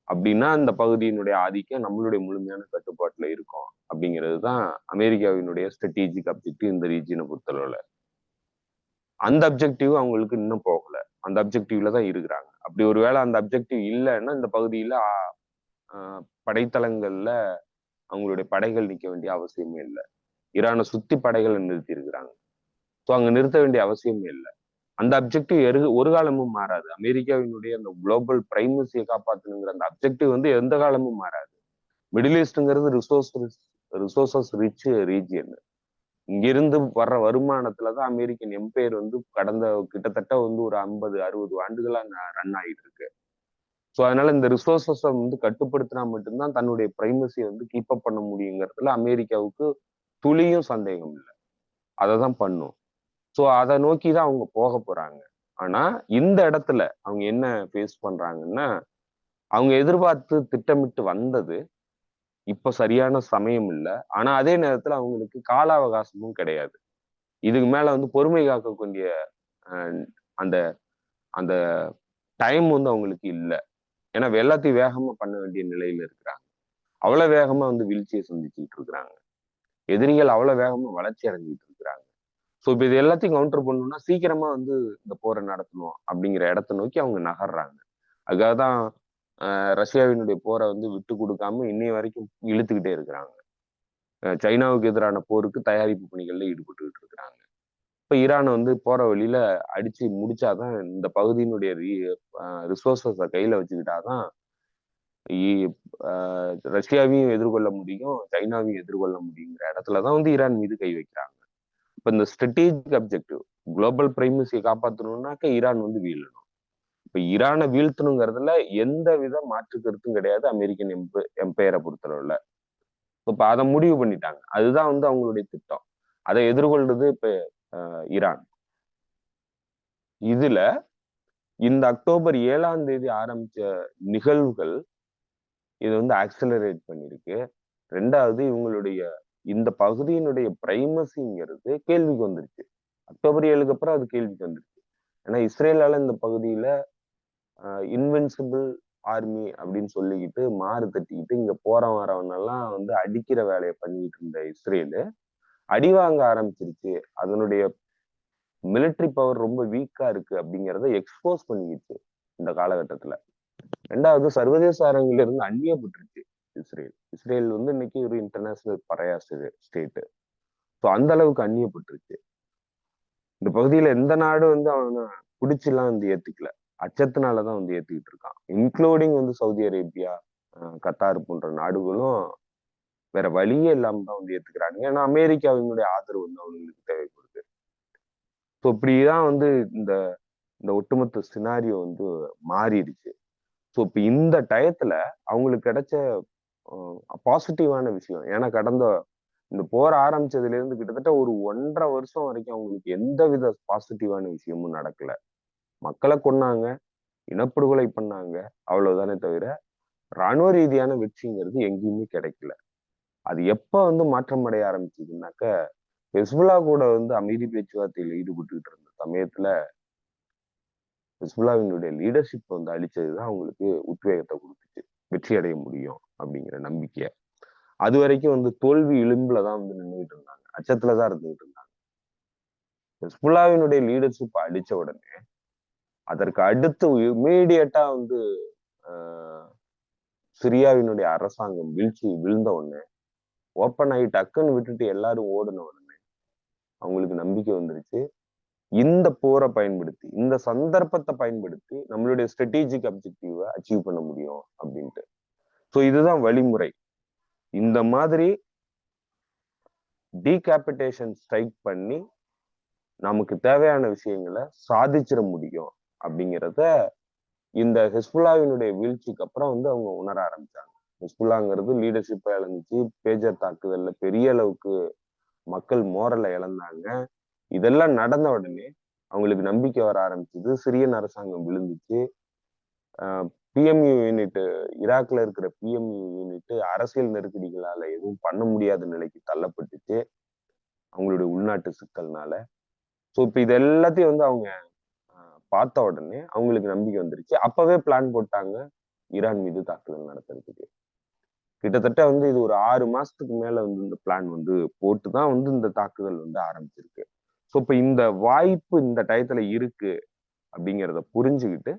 அப்படின்னா அந்த பகுதியினுடைய ஆதிக்கம் நம்மளுடைய முழுமையான கட்டுப்பாட்டுல இருக்கும் அப்படிங்கிறது தான் அமெரிக்காவினுடைய ஸ்ட்ராட்டஜிக் அப்ஜெக்டிவ் இந்த ரீஜியனை பொறுத்தளவுல. அந்த அப்ஜெக்டிவ் அவங்களுக்கு இன்னும் போகல. அந்த அப்ஜெக்டிவ்ல தான் இருக்கிறாங்க. அப்படி ஒருவேளை அந்த அப்ஜெக்டிவ் இல்லைன்னா இந்த பகுதியில படைத்தளங்கள்ல அவங்களுடைய படைகள் நிக்க வேண்டிய அவசியமே இல்லை. ஈரானை சுத்தி படைகளை நிறுத்தி இருக்கிறாங்க. ஸோ அங்க நிறுத்த வேண்டிய அவசியமே இல்லை. அந்த அப்ஜெக்டிவ் ஒரு காலமும் மாறாது. அமெரிக்காவினுடைய அந்த குளோபல் பிரைமசியை காப்பாற்றணுங்கிற அந்த அப்ஜெக்டிவ் வந்து எந்த காலமும் மாறாது. மிடில் ஈஸ்ட்ங்கிறது ரிசோர்சஸ் ரிச் ரீஜியன். இங்கிருந்து வர்ற வருமானத்துலதான் அமெரிக்கன் எம்பையர் வந்து கடந்த கிட்டத்தட்ட வந்து ஒரு 50-60 ஆண்டுகளா ரன் ஆகிட்டு இருக்கு. ஸோ அதனால இந்த ரிசோர்சஸை வந்து கட்டுப்படுத்தினா மட்டும்தான் தன்னுடைய பிரைமசியை வந்து கீப் அப் பண்ண முடியுங்கிறதுல அமெரிக்காவுக்கு துளியும் சந்தேகம் இல்லை. அதை தான் பண்ணும். ஸோ அதை நோக்கி தான் அவங்க போக போறாங்க. ஆனா இந்த இடத்துல அவங்க என்ன ஃபேஸ் பண்றாங்கன்னா, அவங்க எதிர்பார்த்து திட்டமிட்டு வந்தது இப்ப சரியான சமயம் இல்லை. ஆனா அதே நேரத்துல அவங்களுக்கு கால அவகாசமும் கிடையாது. இதுக்கு மேல வந்து பொறுமை காக்கக்கூடிய அந்த அந்த டைம் வந்து அவங்களுக்கு இல்லை. ஏன்னா எல்லாத்தையும் வேகமா பண்ண வேண்டிய நிலையில இருக்கிறாங்க. அவ்வளவு வேகமா வந்து வீழ்ச்சியை சந்திச்சுட்டு இருக்கிறாங்க. எதிரிகள் அவ்வளவு வேகமா வளர்ச்சி அடைஞ்சிட்டு இருக்கிறாங்க. ஸோ இப்ப இது எல்லாத்தையும் கவுண்டர் பண்ணணும்னா சீக்கிரமா வந்து இந்த போரை நடத்தணும் அப்படிங்கிற இடத்தை நோக்கி அவங்க நகர்றாங்க. அதுக்காக தான் ரஷ்யாவினுடைய போரை வந்து விட்டு கொடுக்காம இன்னைய வரைக்கும் இழுத்துக்கிட்டே இருக்கிறாங்க. சைனாவுக்கு எதிரான போருக்கு தயாரிப்பு பணிகள்ல ஈடுபட்டுக்கிட்டு இருக்கிறாங்க. இப்ப ஈரானை வந்து போற வழியில அடிச்சு முடிச்சாதான் இந்த பகுதியினுடைய ரிசோர்சஸை கையில வச்சுக்கிட்டாதான் ரஷ்யாவையும் எதிர்கொள்ள முடியும், சைனாவையும் எதிர்கொள்ள முடியுங்கிற இடத்துலதான் வந்து ஈரான் மீது கை வைக்கிறாங்க. இப்ப இந்த ஸ்ட்ராட்டஜிக் அப்ஜெக்டிவ் குளோபல் பிரைமசியை காப்பாற்றணும்னாக்க ஈரான் வந்து வீழணும். இப்ப ஈரானை வீழ்த்தணுங்கிறதுல எந்த வித மாற்று கருத்தும் கிடையாது அமெரிக்கன் எம்பையரை பொறுத்தளவுல. இப்ப அதை முடிவு பண்ணிட்டாங்க. அதுதான் வந்து அவங்களுடைய திட்டம். அதை எதிர்கொள்றது இப்ப ஈரான். இதுல இந்த அக்டோபர் 7ஆம் தேதி ஆரம்பிச்ச நிகழ்வுகள் இது வந்து ஆக்சலரேட் பண்ணிருக்கு. 2வது இவங்களுடைய இந்த பகுதியினுடைய பிரைமசிங்கிறது கேள்விக்கு வந்துருச்சு. அக்டோபர் 7க்கு அப்புறம் அது கேள்விக்கு வந்துருச்சு. ஏன்னா இஸ்ரேலால இந்த பகுதியில இன்வென்சிபிள் ஆர்மி அப்படின்னு சொல்லிக்கிட்டு மாறு தட்டிக்கிட்டு இங்க வரவனெல்லாம் வந்து அடிக்கிற வேலையை பண்ணிட்டு இருந்த இஸ்ரேலு அடி வாங்க ஆரம்பிச்சிருச்சு. அதனுடைய மிலிட்டரி பவர் ரொம்ப வீக்கா இருக்கு அப்படிங்கிறத எக்ஸ்போஸ் பண்ணிக்கிச்சு இந்த காலகட்டத்துல. 2வது சர்வதேச அரங்கில இருந்து அந்நியப்பட்டுருச்சு இஸ்ரேல் வந்து இன்னைக்கு ஒரு இன்டர்நேஷனல் பரையா ஸ்டேட். ஸோ அந்த அளவுக்கு அந்நியப்பட்டுருச்சு. இந்த பகுதியில எந்த நாடு வந்து அவனை பிடிச்செல்லாம் வந்து ஏத்துக்கல, அச்சத்தினாலதான் வந்து ஏத்துக்கிட்டு இருக்கான். இன்க்ளூடிங் வந்து சவுதி அரேபியா, கத்தார் போன்ற நாடுகளும் வேற வழியே இல்லாம தான் வந்து ஏத்துக்கிறாங்க. ஏன்னா அமெரிக்காவினுடைய ஆதரவு வந்து அவங்களுக்கு தேவைப்படுது. ஸோ இப்படிதான் வந்து இந்த இந்த ஒட்டுமொத்த சினாரியோ வந்து மாறிடுச்சு. ஸோ இப்ப இந்த டயத்துல அவங்களுக்கு கிடைச்ச பாசிட்டிவான விஷயம். ஏன்னா கடந்த இந்த போர் ஆரம்பிச்சதுல இருந்து கிட்டத்தட்ட ஒரு 1.5 வருஷம் வரைக்கும் அவங்களுக்கு எந்தவித பாசிட்டிவான விஷயமும் நடக்கல. மக்களை கொன்னாங்க, இனப்படுகொலை பண்ணாங்க, அவ்வளவுதானே தவிர ராணுவ ரீதியான வெற்றிங்கிறது எங்கேயுமே கிடைக்கல. அது எப்ப வந்து மாற்றம் அடைய ஆரம்பிச்சதுன்னாக்க, ஹெஸ்புல்லா கூட வந்து அமைதி பேச்சுவார்த்தையில் ஈடுபட்டுக்கிட்டு இருந்த சமயத்துல ஹிஸ்புல்லாவினுடைய லீடர்ஷிப் வந்து அழிச்சதுதான் அவங்களுக்கு உத்வேகத்தை கொடுத்துச்சு, வெற்றி அடைய முடியும் அப்படிங்கிற நம்பிக்கைய. அது வரைக்கும் வந்து தோல்வி விளிம்புலதான் வந்து நின்றுட்டு இருந்தாங்க, அச்சத்துலதான் இருந்துகிட்டு இருந்தாங்க. ஹிஸ்புல்லாவினுடைய லீடர்ஷிப் அழிச்ச உடனே அதற்கு அடுத்து இமீடியட்டா வந்து சிரியாவினுடைய அரசாங்கம் விழுந்த உடனே ஓப்பன் ஆகி டக்குன்னு விட்டுட்டு எல்லாரும் ஓடின உடனே அவங்களுக்கு நம்பிக்கை வந்துருச்சு, இந்த போரை பயன்படுத்தி, இந்த சந்தர்ப்பத்தை பயன்படுத்தி நம்மளுடைய ஸ்ட்ராட்டஜிக் அப்ஜெக்டிவ அச்சீவ் பண்ண முடியும் அப்படின்ட்டு. ஸோ இதுதான் வழிமுறை. இந்த மாதிரி டீகேபிட்டேஷன் ஸ்ட்ரைக் பண்ணி நமக்கு தேவையான விஷயங்களை சாதிச்சிட முடியும் அப்படிங்கிறத இந்த ஹிஸ்புல்லாவினுடைய வீழ்ச்சிக்கு அப்புறம் வந்து அவங்க உணர ஆரம்பிச்சாங்க. ஹிஸ்புல்லாங்கிறது லீடர்ஷிப்பை இழந்துச்சு, பேஜர் தாக்குதல்ல பெரிய அளவுக்கு மக்கள் மோரலை இழந்தாங்க. இதெல்லாம் நடந்த உடனே அவங்களுக்கு நம்பிக்கை வர ஆரம்பிச்சது. சிரியன் அரசாங்கம் விழுந்துச்சு. பிஎம்யூ யூனிட், ஈராக்ல இருக்கிற பிஎம்யூ யூனிட் அரசியல் நெருக்கடிகளால எதுவும் பண்ண முடியாத நிலைக்கு தள்ளப்பட்டுச்சு அவங்களுடைய உள்நாட்டு சிக்கல்னால. ஸோ இப்ப இது எல்லாத்தையும் வந்து அவங்க பார்த்த உடனே அவங்களுக்கு நம்பிக்கை வந்துருச்சு. அப்பவே பிளான் போட்டாங்க ஈரான் மீது தாக்குதல் நடத்துறதுக்கு. கிட்டத்தட்ட வந்து இது ஒரு 6 மாசத்துக்கு மேல வந்து இந்த பிளான் வந்து போட்டுதான் வந்து இந்த தாக்குதல் வந்து ஆரம்பிச்சிருக்கு. ஸோ இப்ப இந்த வாய்ப்பு இந்த டயத்துல இருக்கு அப்படிங்கிறத புரிஞ்சுக்கிட்டு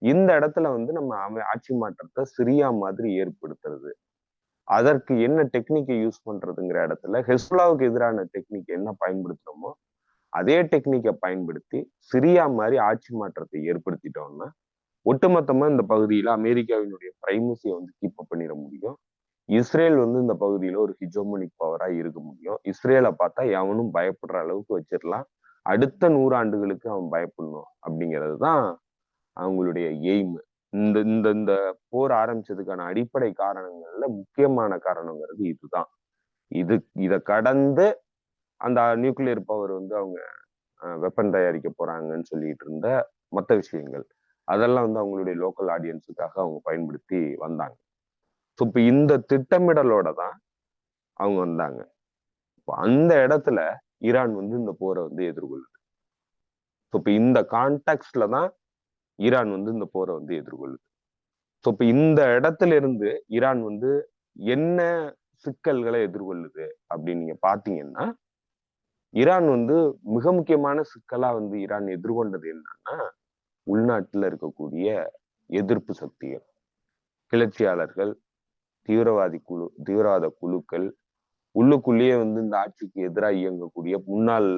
இந்த இடத்துல வந்து நம்ம ஆட்சி மாற்றத்தை சிரியா மாதிரி ஏற்படுத்துறது, அதற்கு என்ன டெக்னிக்கை யூஸ் பண்றதுங்கிற இடத்துல ஹெஸ்புல்லாவுக்கு எதிரான டெக்னிக் என்ன பயன்படுத்துறோமோ அதே டெக்னிக்கை பயன்படுத்தி சிரியா மாதிரி ஆட்சி மாற்றத்தை ஏற்படுத்திட்டோம்னா ஒட்டுமொத்தமா இந்த பகுதியில அமெரிக்காவினுடைய பிரைமசியை வந்து கீப் அப் பண்ணிட முடியும். இஸ்ரேல் வந்து இந்த பகுதியில ஒரு ஹிஜோமனிக் பவரா இருக்க முடியும். இஸ்ரேலை பார்த்தா எவனும் பயப்படுற அளவுக்கு வச்சிடலாம். அடுத்த 100 ஆண்டுகளுக்கு அவன் பயப்படணும் அப்படிங்கிறது தான் அவங்களுடைய எய்ம். இந்த இந்த இந்த போர் ஆரம்பிச்சதுக்கான அடிப்படை காரணங்கள்ல முக்கியமான காரணங்கிறது இதுதான். இதை கடந்து அந்த நியூக்ளியர் பவர் வந்து அவங்க வெப்பன் தயாரிக்க போறாங்கன்னு சொல்லிட்டு இருந்த மற்ற விஷயங்கள் அதெல்லாம் வந்து அவங்களுடைய லோக்கல் ஆடியன்ஸுக்காக அவங்க பயன்படுத்தி வந்தாங்க. ஸோ இப்ப இந்த திட்டமிடலோட தான் அவங்க வந்தாங்க. இப்போ அந்த இடத்துல ஈரான் வந்து இந்த போரை வந்து எதிர்கொள்ளுது. ஸோ இப்ப இந்த கான்டெக்ட்ல தான் ஈரான் வந்து இந்த போரை வந்து எதிர்கொள்ளுது. ஸோ இப்ப இந்த இடத்துல இருந்து ஈரான் வந்து என்ன சிக்கல்களை எதிர்கொள்ளுது அப்படின்னு நீங்க பாத்தீங்கன்னா, ஈரான் வந்து மிக முக்கியமான சிக்கலா வந்து ஈரான் எதிர்கொண்டது என்னன்னா, உள்நாட்டுல இருக்கக்கூடிய எதிர்ப்பு சக்திகள், கிளர்ச்சியாளர்கள், தீவிரவாத குழுக்கள், உள்ளுக்குள்ளேயே வந்து இந்த ஆட்சிக்கு எதிராக இயங்கக்கூடிய முன்னாள்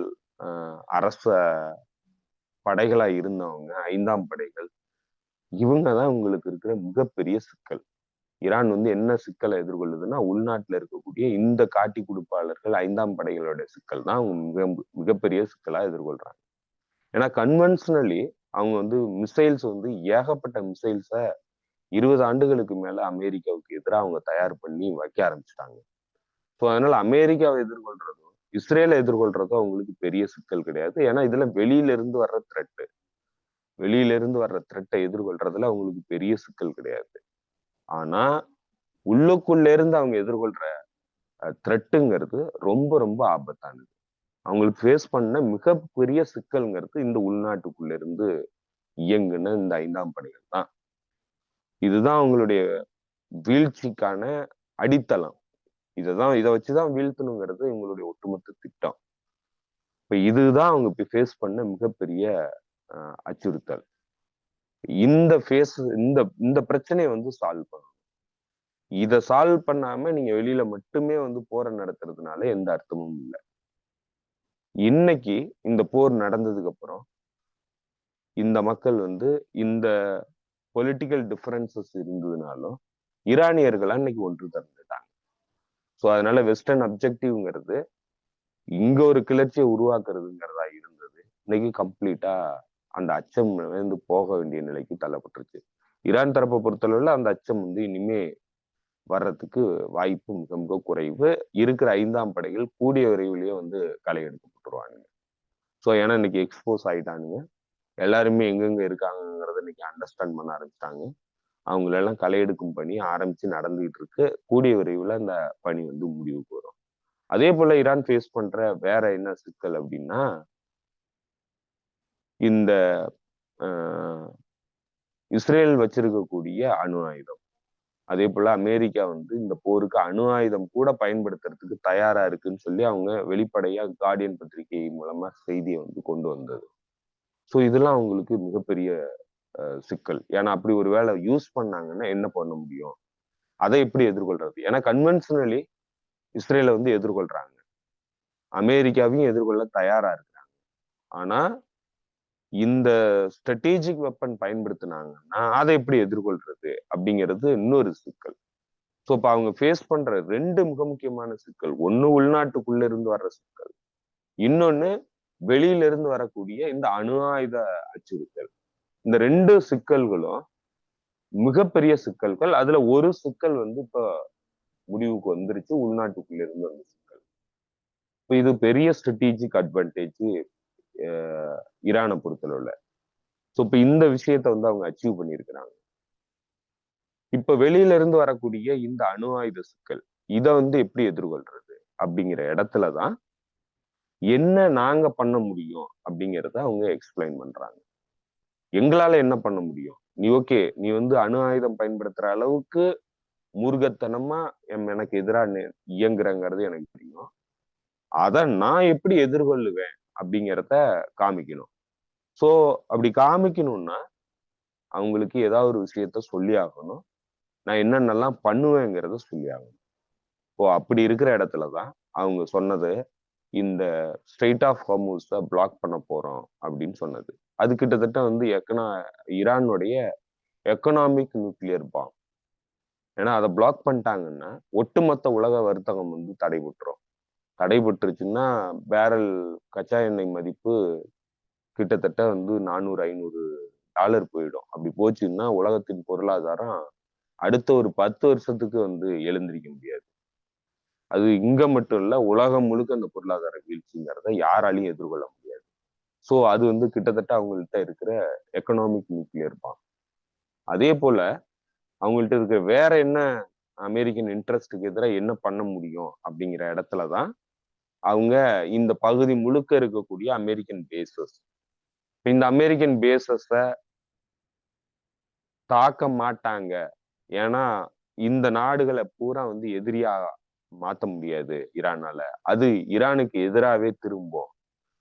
அரச படைகளா இருந்தவங்க, 5ஆம் படைகள், இவங்கதான் உங்களுக்கு இருக்கிற மிகப்பெரிய சிக்கல். ஈரான் வந்து என்ன சிக்கலை எதிர்கொள்ளுதுன்னா, உள்நாட்டுல இருக்கக்கூடிய இந்த காட்டி கொடுப்பாளர்கள் 5ஆம் படைகளோட சிக்கல் தான் அவங்க மிகப்பெரிய சிக்கலா எதிர்கொள்றாங்க. ஏன்னா கன்வென்ஷனலி அவங்க வந்து மிசைல்ஸ் வந்து ஏகப்பட்ட மிசைல்ஸை 20 ஆண்டுகளுக்கு மேல அமெரிக்காவுக்கு எதிராக அவங்க தயார் பண்ணி வைக்க ஆரம்பிச்சிட்டாங்க. ஸோ அதனால அமெரிக்காவை எதிர்கொள்றதும் இஸ்ரேலை எதிர்கொள்றதும் அவங்களுக்கு பெரிய சிக்கல் கிடையாது. ஏன்னா இதுல வெளியில இருந்து வர்ற த்ரெட்டை எதிர்கொள்றதுல அவங்களுக்கு பெரிய சிக்கல் கிடையாது. ஆனா உள்ளுக்குள்ள இருந்து அவங்க எதிர்கொள்ற த்ரெட்டுங்கிறது ரொம்ப ரொம்ப ஆபத்தானது. அவங்களுக்கு ஃபேஸ் பண்ண மிகப்பெரிய சிக்கல்ங்கிறது இந்த உள்நாட்டுக்குள்ள இருந்து இயங்குன இந்த 5ஆம் படைகள் தான். இதுதான் அவங்களுடைய வீழ்ச்சிக்கான அடித்தளம். இதை வச்சுதான் வீழ்த்தணுங்கிறது இவங்களுடைய ஒட்டுமொத்த திட்டம். இப்ப இதுதான் அவங்க இப்ப ஃபேஸ் பண்ண மிகப்பெரிய அச்சுறுத்தல். இந்த பிரச்சனையை வந்து சால்வ் பண்ணணும். இதை சால்வ் பண்ணாம நீங்க வெளியில மட்டுமே வந்து போரை நடத்துறதுனால எந்த அர்த்தமும் இல்லை. இன்னைக்கு இந்த போர் நடந்ததுக்கு அப்புறம் இந்த மக்கள் வந்து இந்த பொலிட்டிக்கல் டிஃபரன்சஸ் இருந்ததுனாலும் ஈரானியர்களா இன்னைக்கு ஒன்று திறந்துட்டாங்க. ஸோ அதனால வெஸ்டர்ன் அப்ஜெக்டிவ்ங்கிறது இங்க ஒரு கிளர்ச்சியை உருவாக்குறதுங்கிறதா இருந்தது. இன்னைக்கு கம்ப்ளீட்டா அந்த அச்சம் வந்து போக வேண்டிய நிலைக்கு தள்ளப்பட்டுருச்சு. ஈரான் தரப்பை பொறுத்தளவுல அந்த அச்சம் வந்து இனிமே வர்றதுக்கு வாய்ப்பு மிக மிக குறைவு. இருக்கிற 5ஆம் படைகள் கூடிய விரைவிலேயே வந்து களை எடுக்கப்பட்டுருவானுங்க. ஸோ ஏன்னா இன்னைக்கு எக்ஸ்போஸ் ஆயிட்டானுங்க. எல்லாருமே எங்கெங்க இருக்காங்கிறத இன்னைக்கு அண்டர்ஸ்டாண்ட் பண்ண ஆரம்பிச்சிட்டாங்க. அவங்களெல்லாம் களை எடுக்கும் பணி ஆரம்பிச்சு நடந்துகிட்டு இருக்கு. கூடிய விரைவில் அந்த பணி வந்து முடிவுக்கு வரும். அதே போல ஈரான் ஃபேஸ் பண்ற வேற என்ன சிக்கல் அப்படின்னா, இந்த இஸ்ரேல் வச்சிருக்கக்கூடிய அணு ஆயுதம். அதே போல அமெரிக்கா வந்து இந்த போருக்கு அணு ஆயுதம் கூட பயன்படுத்துறதுக்கு தயாரா இருக்குன்னு சொல்லி அவங்க வெளிப்படையா கார்டியன் பத்திரிகை மூலமா செய்தியை வந்து கொண்டு வந்தது. ஸோ இதெல்லாம் அவங்களுக்கு மிகப்பெரிய சிக்கல். ஏன்னா அப்படி ஒரு வேளை யூஸ் பண்ணாங்கன்னா என்ன பண்ண முடியும், அதை எப்படி எதிர்கொள்றது? ஏன்னா கன்வென்ஷனலி இஸ்ரேலை வந்து எதிர்கொள்றாங்க, அமெரிக்காவையும் எதிர்கொள்ள தயாரா இருக்கிறாங்க. ஆனா இந்த ஸ்ட்ராட்டஜிக் வெப்பன் பயன்படுத்தினாங்கன்னா அதை எப்படி எதிர்கொள்றது அப்படிங்கிறது இன்னொரு சிக்கல். ஸோ இப்போ அவங்க ஃபேஸ் பண்ற 2 மிக முக்கியமான சிக்கல். ஒண்ணு உள்நாட்டுக்குள்ள இருந்து வர்ற சிக்கல், இன்னொன்னு வெளியில இருந்து வரக்கூடிய இந்த அணு ஆயுத அச்சுறுத்தல். இந்த 2 சிக்கல்களும் மிகப்பெரிய சிக்கல்கள். அதுல ஒரு சிக்கல் வந்து இப்ப முடிவுக்கு வந்துருச்சு, உள்நாட்டுக்குள்ள இருந்து வந்த சிக்கல். இப்போ இது பெரிய ஸ்ட்ராட்டஜிக் அட்வான்டேஜ் ஈரானை பொறுத்தளவுல. ஸோ இப்போ இந்த விஷயத்த வந்து அவங்க அச்சீவ் பண்ணியிருக்கிறாங்க. இப்ப வெளியில இருந்து வரக்கூடிய இந்த அணு ஆயுத சிக்கல், இதை வந்து எப்படி எதிர்கொள்றது அப்படிங்கிற இடத்துலதான் என்ன நாங்க பண்ண முடியும் அப்படிங்கிறத அவங்க எக்ஸ்பிளைன் பண்றாங்க. எங்களால என்ன பண்ண முடியும், நீ ஓகே நீ வந்து அணு ஆயுதம் பயன்படுத்துற அளவுக்கு மூர்க்கத்தனமா எனக்கு எதிராக இயங்குறங்கிறது எனக்கு தெரியும். அதை நான் எப்படி எதிர்கொள்ளுவேன் அப்படிங்கிறத காமிக்கணும். சோ அப்படி காமிக்கணும்னா அவங்களுக்கு ஏதாவது ஒரு விஷயத்த சொல்லி ஆகணும். நான் என்னென்னலாம் பண்ணுவேங்கிறத சொல்லி ஆகணும். இப்போ அப்படி இருக்கிற இடத்துலதான் அவங்க சொன்னது, இந்த ஸ்ட்ரெயிட் ஆஃப் ஹார்முஸை பிளாக் பண்ண போறோம் அப்படின்னு சொன்னது. அது கிட்டத்தட்ட வந்து ஈரானுடைய எக்கனாமிக் நியூக்ளியர் பாம். ஏன்னா அதை பிளாக் பண்ணிட்டாங்கன்னா ஒட்டுமொத்த உலக வர்த்தகம் வந்து தடைபட்டுரும். தடைபட்டுருச்சுன்னா பேரல் கச்சா எண்ணெய் மதிப்பு கிட்டத்தட்ட வந்து $400-500 போயிடும். அப்படி போச்சுன்னா உலகத்தின் பொருளாதாரம் அடுத்த ஒரு 10 வருஷத்துக்கு வந்து எழுந்திருக்க முடியாது. அது இங்க மட்டும் இல்ல, உலகம் முழுக்க அந்த பொருளாதார வீழ்ச்சிங்கிறத யாராலையும் எதிர்கொள்ள முடியாது. ஸோ அது வந்து கிட்டத்தட்ட அவங்கள்ட்ட இருக்கிற எக்கனாமிக் நியூக்ளியர் பாம். அதே போல அவங்கள்ட்ட இருக்கிற வேற என்ன அமெரிக்கன் இன்ட்ரெஸ்டுக்கு எதிராக என்ன பண்ண முடியும் அப்படிங்கிற இடத்துலதான் அவங்க இந்த பகுதி முழுக்க இருக்கக்கூடிய அமெரிக்கன் பேசஸ், இந்த அமெரிக்கன் பேசஸ தாக்க மாட்டாங்க. ஏன்னா இந்த நாடுகளை பூரா வந்து எதிரியா மாத்த முடியாது ஈரானால. அது ஈரானுக்கு எதிராகவே திரும்பும்.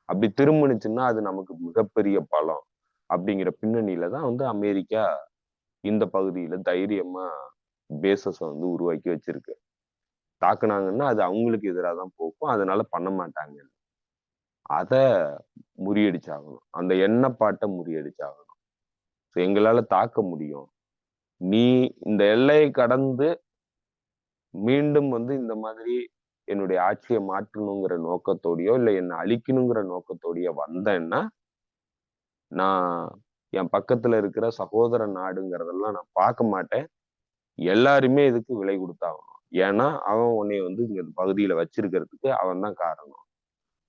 அப்படி திரும்பினுச்சுன்னா அது நமக்கு மிகப்பெரிய பலம் அப்படிங்கிற பின்னணியில தான் வந்து அமெரிக்கா இந்த பகுதியில தைரியமா பேசஸ வந்து உருவாக்கி வச்சிருக்கு. தாக்குனாங்கன்னா அது அவங்களுக்கு எதிராக தான் போகும், அதனால பண்ண மாட்டாங்க. அத முறியடிச்சாகணும், அந்த எண்ணப்பாட்டை முறியடிச்சாகணும். எங்களால தாக்க முடியும், நீ இந்த எல்லையை கடந்து மீண்டும் வந்து இந்த மாதிரி என்னுடைய ஆட்சியை மாற்றணுங்கிற நோக்கத்தோடையோ இல்ல என்னை அழிக்கணுங்கிற நோக்கத்தோடையோ வந்தேன்னா நான் என் பக்கத்துல இருக்கிற சகோதர நாடுங்கிறதெல்லாம் நான் பார்க்க மாட்டேன். எல்லாருமே இதுக்கு விலை கொடுத்தாகணும். ஏன்னா அவன் உன்னை வந்து இங்க பகுதியில வச்சிருக்கிறதுக்கு அவன் தான் காரணம்.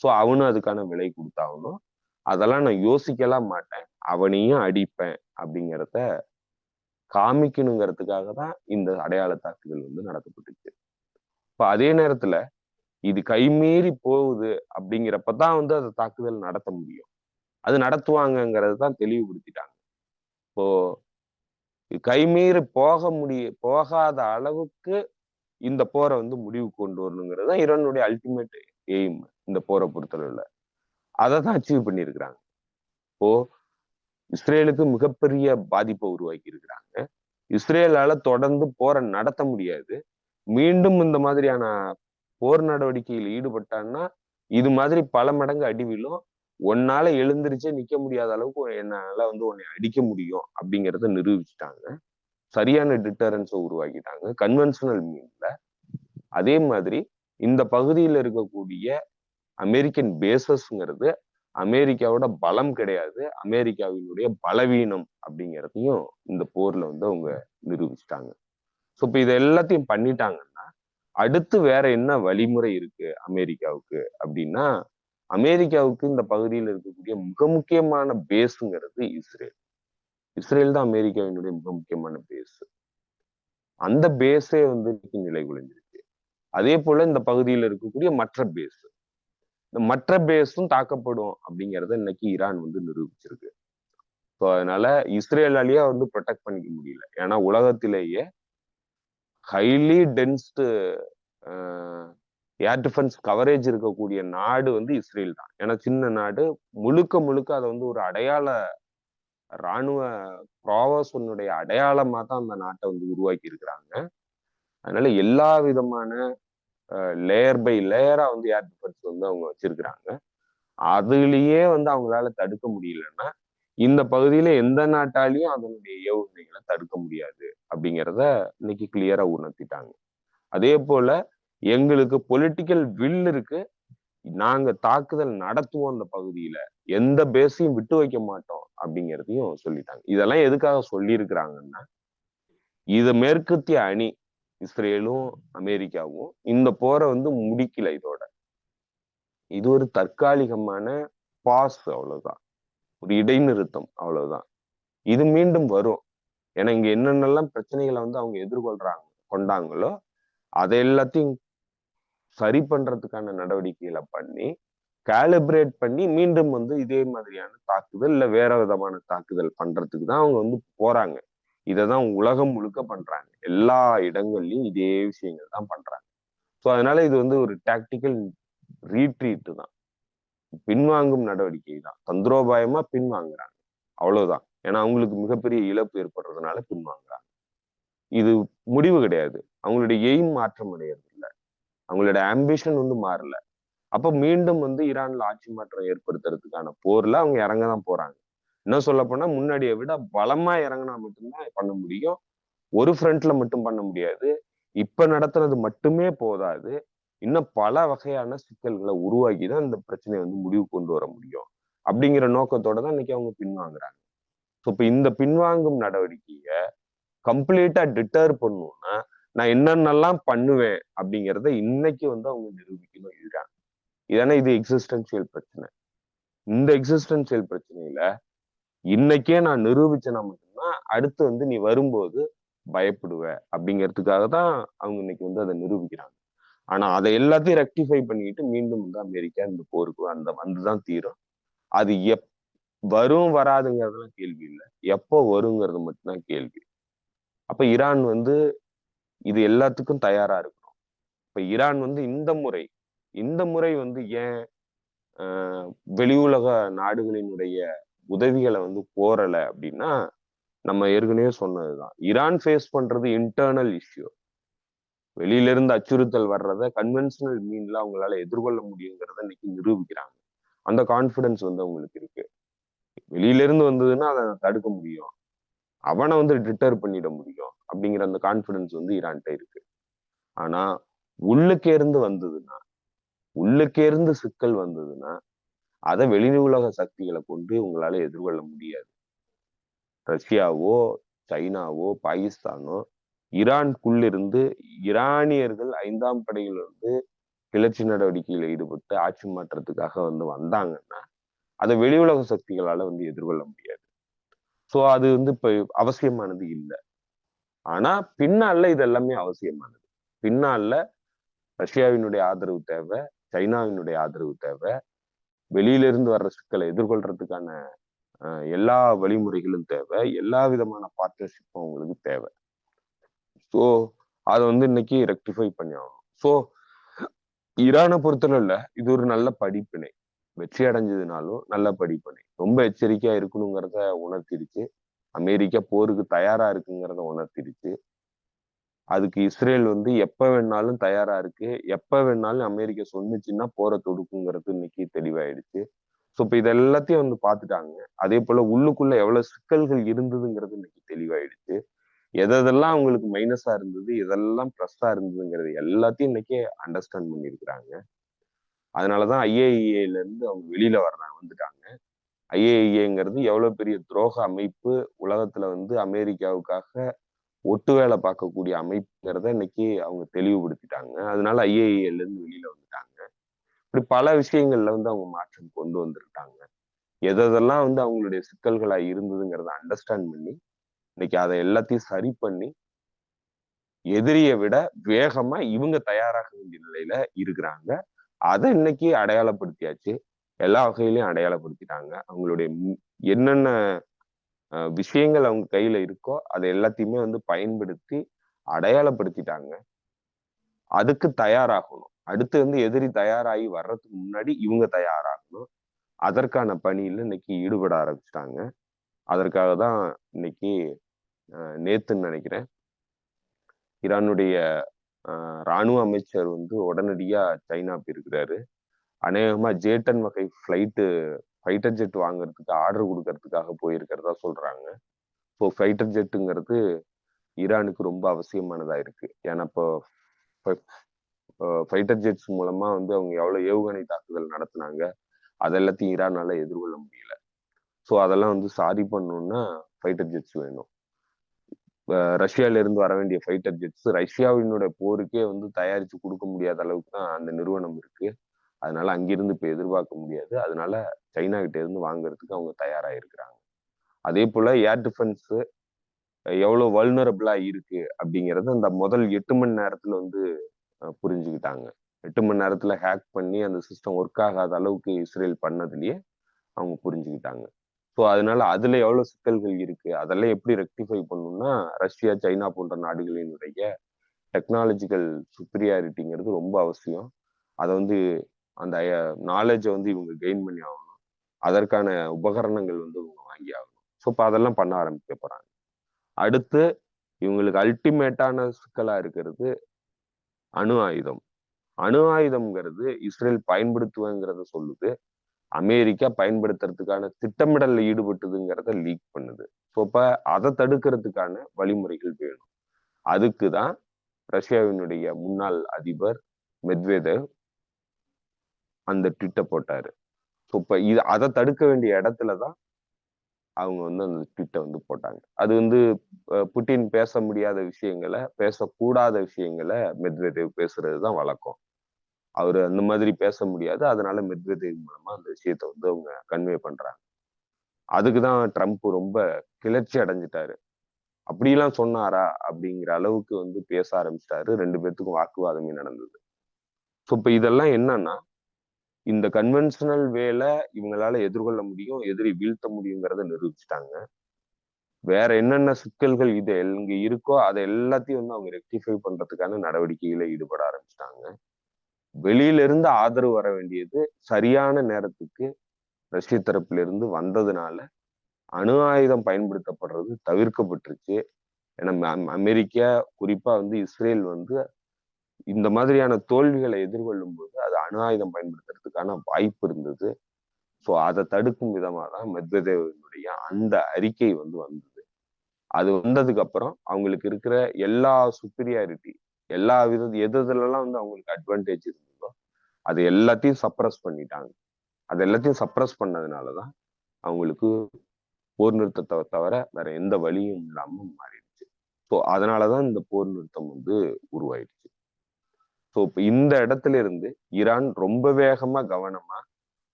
ஸோ அவனும் அதுக்கான விலை கொடுத்தாகணும். அதெல்லாம் நான் யோசிக்கலாம் மாட்டேன், அவனையும் அடிப்பேன் அப்படிங்கிறத காமிக்கணுங்கிறதுக்காக தான் இந்த அடையாள தாக்குதல் வந்து நடத்தப்பட்டுச்சு. இப்ப அதே நேரத்துல இது கைமீறி போகுது அப்படிங்கிறப்பதான் வந்து அந்த தாக்குதல் நடத்த முடியும். அது நடத்துவாங்கங்கிறது தான் தெளிவுபடுத்திட்டாங்க. இப்போ கைமீறி போகாத அளவுக்கு இந்த போரை வந்து முடிவு கொண்டு வரணுங்கிறது தான் ஈரானுடைய அல்டிமேட் எய்ம். இந்த போரை பொறுத்தளவுல அதை தான் அச்சீவ் பண்ணியிருக்கிறாங்க. இப்போ இஸ்ரேலுக்கு மிகப்பெரிய பாதிப்பை உருவாக்கி இருக்கிறாங்க. இஸ்ரேலால தொடர்ந்து போரை நடத்த முடியாது. மீண்டும் இந்த மாதிரியான போர் நடவடிக்கையில் ஈடுபட்டான்னா இது மாதிரி பல மடங்கு அடி விழும். உன்னால எழுந்திருச்சே நிக்க முடியாத அளவுக்கு என்னால வந்து உன்னை அடிக்க முடியும் அப்படிங்கிறத நிரூபிச்சுட்டாங்க. சரியான டிட்டரன்ஸை உருவாக்கிட்டாங்க கன்வென்ஷனல் மீன்ல. அதே மாதிரி இந்த பகுதியில் இருக்கக்கூடிய அமெரிக்கன் பேசஸ்ங்கிறது அமெரிக்காவோட பலம் கிடையாது, அமெரிக்காவினுடைய பலவீனம் அப்படிங்கிறதையும் இந்த போர்ல வந்து அவங்க நிரூபிச்சிட்டாங்க. ஸோ இப்போ இது எல்லாத்தையும் பண்ணிட்டாங்கன்னா அடுத்து வேற என்ன வழிமுறை இருக்கு அமெரிக்காவுக்கு அப்படின்னா, அமெரிக்காவுக்கு இந்த பகுதியில் இருக்கக்கூடிய மிக முக்கியமான பேஸுங்கிறது இஸ்ரேல். இஸ்ரேல் தான் அமெரிக்காவினுடைய மிக முக்கியமான பேஸ். அந்த பேஸே வந்து நிலை குலைஞ்சிருக்கு. அதே போல இந்த பகுதியில் இருக்கக்கூடிய மற்ற பேஸ், இந்த மற்ற பேஸும் தாக்கப்படும் அப்படிங்கிறத இன்னைக்கு ஈரான் வந்து நிரூபிச்சிருக்கு. ஸோ அதனால இஸ்ரேலாலேயே வந்து ப்ரொடெக்ட் பண்ணிக்க முடியல. ஏன்னா உலகத்திலேயே ஹைலி டென்ஸ்டு ஏர் டிஃபென்ஸ் கவரேஜ் இருக்கக்கூடிய நாடு வந்து இஸ்ரேல் தான். ஏன்னா சின்ன நாடு, முழுக்க முழுக்க அதை வந்து ஒரு அடையாள இராணுவ ப்ராவஸனுடைய அடையாளமா தான் அந்த நாட்டை வந்து உருவாக்கி இருக்கிறாங்க. அதனால எல்லா விதமான லேயர் பை லேயரா வந்து ஏர் டிஃபென்ஸ் வந்து அவங்க வச்சிருக்கிறாங்க. அதுலயே வந்து அவங்களால தடுக்க முடியலன்னா இந்த பகுதியில எந்த நாட்டாலையும் அதனுடைய ஏவுகணைகளை தடுக்க முடியாது அப்படிங்கிறத இன்னைக்கு கிளியரா உணர்த்திட்டாங்க. அதே போல எங்களுக்கு பொலிட்டிக்கல் வில் இருக்கு, நாங்க தாக்குதல் நடத்துவோம் அந்த பகுதியில, எந்த பேஸையும் விட்டு வைக்க மாட்டோம் அப்படிங்கிறதையும் சொல்லிட்டாங்க. இதெல்லாம் எதுக்காக சொல்லி இருக்கிறாங்கன்னா, இத மேற்கத்திய அணி இஸ்ரேலும் அமெரிக்காவும் இந்த போரை வந்து முடிக்கல இதோட. இது ஒரு தற்காலிகமான பாஸ், அவ்வளவுதான், ஒரு இடைநிறுத்தம், அவ்வளவுதான். இது மீண்டும் வரும். ஏன்னா இங்க என்னென்னலாம் பிரச்சனைகளை வந்து அவங்க கொண்டாங்களோ அதை எல்லாத்தையும் சரி பண்றதுக்கான நடவடிக்கைகளை பண்ணி கேலிபிரேட் பண்ணி மீண்டும் வந்து இதே மாதிரியான தாக்குதல் இல்ல வேற விதமான தாக்குதல் பண்றதுக்கு தான் அவங்க வந்து போறாங்க. இதைதான் உலகம் முழுக்க பண்றாங்க. எல்லா இடங்கள்லயும் இதே விஷயங்கள் தான் பண்றாங்க. ஸோ அதனால இது வந்து ஒரு டாக்டிக்கல் ரீட்ரீட் தான், பின்வாங்கும் நடவடிக்கை தான். தந்திரோபாயமா பின்வாங்குறாங்க, அவ்வளவுதான். ஏன்னா அவங்களுக்கு மிகப்பெரிய இழப்பு ஏற்படுறதுனால பின்வாங்குறாங்க. இது முடிவு கிடையாது. அவங்களுடைய எய்ம் மாற்றம் அடையறது இல்லை, அவங்களோட ஆம்பிஷன் வந்து மாறல. அப்ப மீண்டும் வந்து ஈரான்ல ஆட்சி மாற்றம் ஏற்படுத்துறதுக்கான போர்ல அவங்க இறங்கதான் போறாங்க. என்ன சொல்ல போனா முன்னாடியை விட பலமா இறங்கினா மட்டும்தான் பண்ண முடியும். ஒரு ஃப்ரண்ட்ல மட்டும் பண்ண முடியாது. இப்ப நடத்துறது மட்டுமே போதாது, இன்னும் பல வகையான சிக்கல்களை உருவாக்கி தான் இந்த பிரச்சனையை வந்து முடிவு கொண்டு வர முடியும் அப்படிங்கிற நோக்கத்தோட தான் இன்னைக்கு அவங்க பின்வாங்குறாங்க. ஸோ இப்ப இந்த பின்வாங்கும் நடவடிக்கையை கம்ப்ளீட்டா டிட்டர் பண்ணணும்னா நான் என்னென்னலாம் பண்ணுவேன் அப்படிங்கிறத இன்னைக்கு வந்து அவங்க நிரூபிக்கணும் ஈரான். ஏன்னா இது எக்ஸிஸ்டன்சியல் பிரச்சனை. இந்த எக்ஸிஸ்டன்சியல் பிரச்சனையில இன்னைக்கே நான் நிரூபிச்சேன்னா மட்டும்தான் அடுத்து வந்து நீ வரும்போது பயப்படுவ அப்படிங்கிறதுக்காக தான் அவங்க இன்னைக்கு வந்து அதை நிரூபிக்கிறாங்க. ஆனா அதை எல்லாத்தையும் ரெக்டிஃபை பண்ணிட்டு மீண்டும் வந்து அமெரிக்கா இந்த போருக்கு வந்துதான் தீரும். அது வரும் வராதுங்கிறதுலாம் கேள்வி இல்லை, எப்போ வருங்கிறது மட்டும்தான் கேள்வி. அப்ப ஈரான் வந்து இது எல்லாத்துக்கும் தயாரா இருக்கணும். இப்ப ஈரான் வந்து இந்த முறை வந்து ஏன் வெளி உலக நாடுகளினுடைய உதவிகளை வந்து கோரல அப்படின்னா, நம்ம ஏற்கனவே சொன்னதுதான், ஈரான் ஃபேஸ் பண்றது இன்டர்னல் இஷ்யூ. வெளியில இருந்து அச்சுறுத்தல் வர்றத கன்வென்ஷனல் மீன்ல அவங்களால எதிர்கொள்ள முடியுங்கிறத இன்னைக்கு நிரூபிக்கிறாங்க. அந்த கான்பிடன்ஸ் வந்து அவங்களுக்கு இருக்கு. வெளியில இருந்து வந்ததுன்னா அதை தடுக்க முடியும், அவனை வந்து டிட்டர் பண்ணிட முடியும் அப்படிங்கிற அந்த கான்பிடன்ஸ் வந்து ஈரான்கிட்ட இருக்கு. ஆனா உள்ளுக்கே இருந்து சிக்கல் வந்ததுன்னா அதை வெளி உலக சக்திகளை கொண்டு உங்களால எதிர்கொள்ள முடியாது. ரஷ்யாவோ சைனாவோ பாகிஸ்தானோ ஈரானுக்குள்ளிருந்து ஈரானியர்கள் 5ஆம் படையில் வந்து கிளர்ச்சி நடவடிக்கையில் ஈடுபட்டு ஆட்சி மாற்றத்துக்காக வந்து வந்தாங்கன்னா அதை வெளி உலக சக்திகளால வந்து எதிர்கொள்ள முடியாது. ஸோ அது வந்து இப்ப அவசியமானது இல்லை. ஆனா பின்னால இது எல்லாமே அவசியமானது. பின்னால ரஷ்யாவினுடைய ஆதரவு தேவை, சைனாவினுடைய ஆதரவு தேவை, வெளியிலிருந்து வர்ற சிக்கலை எதிர்கொள்றதுக்கான எல்லா வழிமுறைகளும் தேவை, எல்லா விதமான பார்ட்னர்ஷிப்பும் அவங்களுக்கு தேவை. ஸோ அதை வந்து இன்னைக்கு ரெக்டிஃபை பண்ணி ஆகணும். ஸோ ஈரானை பொறுத்தளவுல இது ஒரு நல்ல படிப்பினை. வெற்றி அடைஞ்சதுனாலும் நல்ல படிப்பினை. ரொம்ப எச்சரிக்கையா இருக்கணுங்கிறத உணர்த்திருச்சு. அமெரிக்கா போருக்கு தயாரா இருக்குங்கிறத உணர்த்திருச்சு. அதுக்கு இஸ்ரேல் வந்து எப்ப வேணாலும் தயாரா இருக்கு, எப்ப வேணாலும் அமெரிக்கா சொன்னுச்சுன்னா போரை தொடுக்குங்கிறது இன்னைக்கு தெளிவாயிடுச்சு. ஸோ இப்ப இது எல்லாத்தையும் வந்து பார்த்துட்டாங்க. அதே போல உள்ளுக்குள்ள எவ்வளவு சிக்கல்கள் இருந்ததுங்கிறது இன்னைக்கு தெளிவாயிடுச்சு. எதெல்லாம் அவங்களுக்கு மைனஸா இருந்தது, எதெல்லாம் ப்ளஸ்ஸா இருந்ததுங்கிறது எல்லாத்தையும் இன்னைக்கு அண்டர்ஸ்டாண்ட் பண்ணியிருக்கிறாங்க. அதனாலதான் IAEAல இருந்து அவங்க வெளியில வந்துட்டாங்க. IAEAங்கிறது எவ்வளவு பெரிய துரோக அமைப்பு, உலகத்துல வந்து அமெரிக்காவுக்காக ஒட்டு வேலை பார்க்கக்கூடிய அமைப்புங்கிறத இன்னைக்கு அவங்க தெளிவுபடுத்திட்டாங்க. அதனால IAEA இருந்து வெளியில வந்துட்டாங்க. இப்படி பல விஷயங்கள்ல வந்து அவங்க மாற்றம் கொண்டு வந்திருக்காங்க. எதெல்லாம் வந்து அவங்களுடைய சிக்கல்களா இருந்ததுங்கிறத அண்டர்ஸ்டாண்ட் பண்ணி இன்னைக்கு அதை எல்லாத்தையும் சரி பண்ணி எதிரியை விட வேகமா இவங்க தயாராக வேண்டிய நிலையில இருக்கிறாங்க. அதை இன்னைக்கு அடையாளப்படுத்தியாச்சு. எல்லா வகையிலையும் அடையாளப்படுத்திட்டாங்க. அவங்களுடைய என்னென்ன விஷயங்கள் அவங்க கையில இருக்கோ அதை எல்லாத்தையுமே வந்து பயன்படுத்தி அடையாளப்படுத்திட்டாங்க. அதுக்கு தயாராகணும். அடுத்து வந்து எதிரி தயாராகி வர்றதுக்கு முன்னாடி இவங்க தயாராகணும். அதற்கான பணியில இன்னைக்கு ஈடுபட ஆரம்பிச்சிட்டாங்க. அதற்காக தான் இன்னைக்கு நேத்துன்னு நினைக்கிறேன் ஈரானுடைய ராணுவ அமைச்சர் வந்து உடனடியா சைனா போயிருக்கிறாரு. அநேகமா J-10 வகை ஃபைட்டர் ஜெட் வாங்குறதுக்கு ஆர்டர் கொடுக்கறதுக்காக போயிருக்கிறதா சொல்றாங்க. இப்போ ஃபைட்டர் ஜெட்டுங்கிறது ஈரானுக்கு ரொம்ப அவசியமானதா இருக்கு. ஏன்னா இப்போ ஃபைட்டர் ஜெட்ஸ் மூலமா வந்து அவங்க எவ்வளவு ஏவுகணை தாக்குதல் நடத்தினாங்க, அது எல்லாத்தையும் ஈரானால எதிர்கொள்ள முடியல. ஸோ அதெல்லாம் வந்து சாரி பண்ணணும்னா ஃபைட்டர் ஜெட்ஸ் வேணும். ரஷ்யால இருந்து வர வேண்டிய ஃபைட்டர் ஜெட்ஸ் ரஷ்யாவினுடைய போருக்கே வந்து தயாரிச்சு கொடுக்க முடியாத அளவுக்கு தான் அந்த நிறுவனம் இருக்கு. அதனால அங்கிருந்து இப்ப எதிர்பார்க்க முடியாது. அதனால சைனா கிட்ட இருந்து வாங்குறதுக்கு அவங்க தயாரா இருக்கிறாங்க. அதே போல ஏர் டிஃபென்ஸ் எவ்வளவு வல்னரபிளா இருக்கு அப்படிங்கறது அந்த முதல் 8 மணி நேரத்துல வந்து புரிஞ்சுக்கிட்டாங்க. 8 மணி நேரத்துல ஹேக் பண்ணி அந்த சிஸ்டம் ஒர்க் ஆகாத அளவுக்கு இஸ்ரேல் பண்ணதுலயே அவங்க புரிஞ்சுக்கிட்டாங்க. ஸோ அதனால அதுல எவ்வளவு சிக்கல்கள் இருக்கு, அதெல்லாம் எப்படி ரெக்டிஃபை பண்ணணும்னா ரஷ்யா, சைனா போன்ற நாடுகளினுடைய டெக்னாலஜிக்கல் சுப்பீரியாரிட்டிங்கிறது ரொம்ப அவசியம். அதை வந்து அந்த நாலேஜை வந்து இவங்க கெயின் பண்ணி ஆகணும். அதற்கான உபகரணங்கள் வந்து இவங்க வாங்கி ஆகணும். ஸோ இப்போ அதெல்லாம் பண்ண ஆரம்பிக்க போறாங்க. அடுத்து இவங்களுக்கு அல்டிமேட்டான சிக்கலா இருக்கிறது அணு ஆயுதம். அணு ஆயுதம்ங்கிறது இஸ்ரேல் பயன்படுத்துவேங்கிறத சொல்லுது. அமெரிக்கா பயன்படுத்துறதுக்கான திட்டமிடல்ல ஈடுபட்டதுங்கிறத லீக் பண்ணுது. ஸோ இப்ப அதை தடுக்கிறதுக்கான வழிமுறைகள் வேணும். அதுக்குதான் ரஷ்யாவினுடைய முன்னாள் அதிபர் மெத்வெதேவ் அந்த ட்விட்டை போட்டாரு. ஸோ இப்ப அதை தடுக்க வேண்டிய இடத்துலதான் அவங்க வந்து அந்த ட்விட்டை வந்து போட்டாங்க. அது வந்து புட்டின் பேச முடியாத விஷயங்களை, பேசக்கூடாத விஷயங்களை மெத்வெதேவ் பேசுறதுதான் வழக்கம். அவரு அந்த மாதிரி பேச முடியாது. அதனால மெத்வெதேவ் மூலமா அந்த விஷயத்த வந்து அவங்க கன்வே பண்றாங்க. அதுக்குதான் ட்ரம்ப் ரொம்ப கிளர்ச்சி அடைஞ்சிட்டாரு. அப்படியெல்லாம் சொன்னாரா அப்படிங்கிற அளவுக்கு வந்து பேச ஆரம்பிச்சிட்டாரு. 2 பேத்துக்கும் வாக்குவாதமே நடந்தது. ஸோ இப்ப இதெல்லாம் என்னன்னா இந்த கன்வென்ஷனல் வேல இவங்களால எதிர்கொள்ள முடியும், எதிரி வீழ்த்த முடியுங்கிறத நிரூபிச்சுட்டாங்க. வேற என்னென்ன சிக்கல்கள் இது இங்க இருக்கோ அதை எல்லாத்தையும் வந்து அவங்க ரெக்டிஃபை பண்றதுக்கான நடவடிக்கைகளை ஈடுபட ஆரம்பிச்சிட்டாங்க. வெளியில இருந்து ஆதரவு வர வேண்டியது சரியான நேரத்துக்கு ரஷ்ய தரப்புல இருந்து வந்ததுனால அணு ஆயுதம் பயன்படுத்தப்படுறது தவிர்க்கப்பட்டுருச்சு. ஏன்னா அமெரிக்கா, குறிப்பா வந்து இஸ்ரேல் வந்து இந்த மாதிரியான தோல்விகளை எதிர்கொள்ளும் போது அது அணு ஆயுதம் பயன்படுத்துறதுக்கான வாய்ப்பு இருந்தது. ஸோ அதை தடுக்கும் விதமா தான் மெத்வெதேவனுடைய அந்த அறிக்கை வந்து வந்தது. அது வந்ததுக்கு அப்புறம் அவங்களுக்கு இருக்கிற எல்லா சுப்பீரியாரிட்டி, எல்லா எதுலலாம் வந்து அவங்களுக்கு அட்வான்டேஜ் இருந்ததோ அது எல்லாத்தையும் சப்ரஸ் பண்ணிட்டாங்க. அது எல்லாத்தையும் சப்ரஸ் பண்ணதுனாலதான் அவங்களுக்கு போர் நிறுத்தத்தை தவிர வேற எந்த வழியும் இல்லாம மாறிடுச்சு. ஸோ அதனாலதான் இந்த போர் நிறுத்தம் வந்து உருவாயிடுச்சு. ஸோ இப்ப இந்த இடத்துல இருந்து ஈரான் ரொம்ப வேகமா கவனமா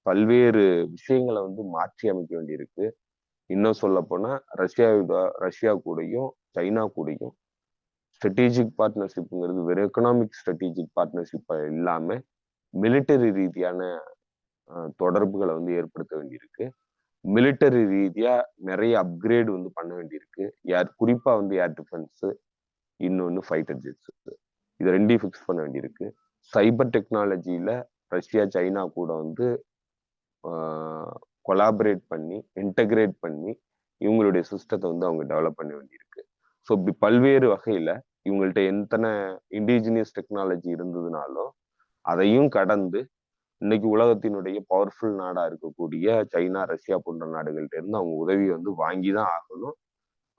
பல்வேறு விஷயங்களை வந்து மாற்றி அமைக்க வேண்டியிருக்கு. இன்னும் சொல்ல போனா ரஷ்யா கூடயும் சைனா கூடயும் ஸ்ட்ராட்டஜிக் பார்ட்னர்ஷிப்ங்கிறது வெறும் எக்கனாமிக் ஸ்ட்ராட்டஜிக் பார்ட்னர்ஷிப் இல்லாம மிலிட்டரி ரீதியான தொடர்புகளை வந்து ஏற்படுத்த வேண்டியிருக்கு. மிலிட்டரி ரீதியா நிறைய அப்கிரேட் வந்து பண்ண வேண்டியிருக்கு. குறிப்பா வந்து ஏர் டிஃபென்ஸ், இன்னொன்னு ஃபைட்டர் ஜெட்ஸ், இது ரெண்டையும் ஃபிக்ஸ் பண்ண வேண்டியிருக்கு. சைபர் டெக்னாலஜியில ரஷ்யா, சைனா கூட வந்து கொலாபரேட் பண்ணி இன்டகிரேட் பண்ணி இவங்களுடைய சிஸ்டத்தை வந்து அவங்க டெவலப் பண்ண வேண்டியிருக்கு. ஸோ இப்படி பல்வேறு வகையில இவங்கள்ட்ட எத்தனை இண்டிஜினியஸ் டெக்னாலஜி இருந்ததுனாலும் அதையும் கடந்து இன்னைக்கு உலகத்தினுடைய பவர்ஃபுல் நாடா இருக்கக்கூடிய சைனா, ரஷ்யா போன்ற நாடுகள்ட்ட இருந்து அவங்க உதவி வந்து வாங்கிதான் ஆகணும்.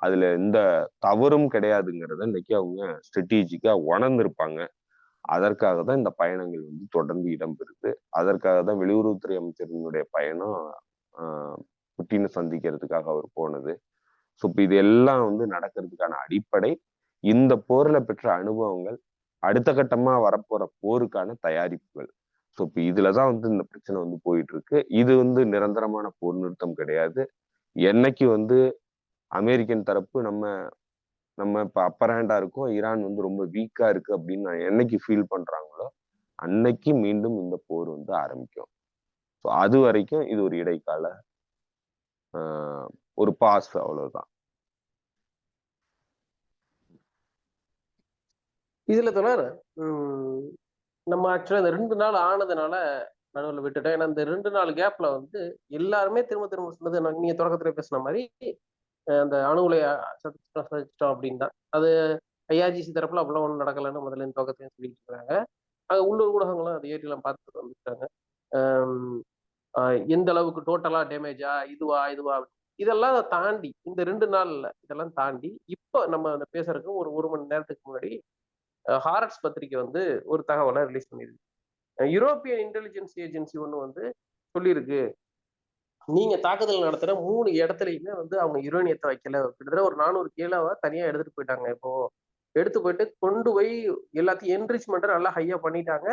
அதுல எந்த தவறும் கிடையாதுங்கிறத இன்னைக்கு அவங்க ஸ்ட்ராட்டஜிக்கா உணர்ந்திருப்பாங்க. அதற்காக தான் இந்த பயணங்கள் வந்து தொடர்ந்து இடம்பெறுது. அதற்காக தான் வெளியுறவுத்துறை அமைச்சரினுடைய பயணம் புட்டினை சந்திக்கிறதுக்காக அவர் போனது. ஸோ இப்போ இது எல்லாம் வந்து நடக்கிறதுக்கான அடிப்படை இந்த போர்ல பெற்ற அனுபவங்கள், அடுத்த கட்டமா வரப்போற போருக்கான தயாரிப்புகள். ஸோ இப்போ இதுலதான் வந்து இந்த பிரச்சனை வந்து போயிட்டு இருக்கு. இது வந்து நிரந்தரமான போர் நிறுத்தம் கிடையாது. என்னைக்கு வந்து அமெரிக்கன் தரப்பு நம்ம இப்ப அப்பர் ஹேண்டா இருக்கோம், ஈரான் வந்து ரொம்ப வீக்கா இருக்கு அப்படின்னு என்னைக்கு ஃபீல் பண்றாங்களோ அன்னைக்கு மீண்டும் இந்த போர் வந்து ஆரம்பிக்கும். ஸோ அது வரைக்கும் இது ஒரு இடைக்கால ஒரு பாஸ், அவ்வளவுதான். இதுல தொடர் நம்ம ஆக்சுவலா இந்த 2 நாள் ஆனதுனால நடுவில் விட்டுட்டேன். ஏன்னா இந்த 2 நாள் கேப்ல வந்து எல்லாருமே திரும்ப திரும்ப சொன்னது நீங்க தொடக்கத்துல பேசின மாதிரி அந்த அணு உலைய சதிச்சிட்டோம் அப்படின்னு தான். அது ஐஆர்ஜிசி தரப்புல அவ்வளவு ஒன்றும் நடக்கலன்னு முதல்ல இந்த துவக்கத்தையும் சொல்லிட்டு இருக்காங்க. அது உள்ளூர் ஊடகங்களும் அதை ஏற்றிலாம் பார்த்துட்டு வந்துட்டாங்க. எந்த அளவுக்கு டோட்டலா டேமேஜா, இதுவா இதெல்லாம் தாண்டி இந்த 2 நாள்ல இதெல்லாம் தாண்டி இப்ப நம்ம அந்த பேசுறதுக்கு ஒரு மணி நேரத்துக்கு முன்னாடி ஹாரட்ஸ் பத்திரிகை வந்து ஒரு தகவலை ரிலீஸ் பண்ணிருக்கு. யூரோப்பியன் இன்டெலிஜென்ஸ் ஏஜென்சி ஒண்ணு வந்து சொல்லியிருக்கு, நீங்க தாக்குதல் நடத்துற 3 இடத்துலயுமே வந்து அவங்க யுரேனியத்தை வைக்கல. கிட்டத்தட்ட ஒரு 400 கிலோவை தனியா எடுத்துட்டு போயிட்டாங்க. இப்போ எடுத்து போயிட்டு கொண்டு போய் எல்லாத்தையும் என்ரிச்மெண்ட் நல்லா ஹையா பண்ணிட்டாங்க.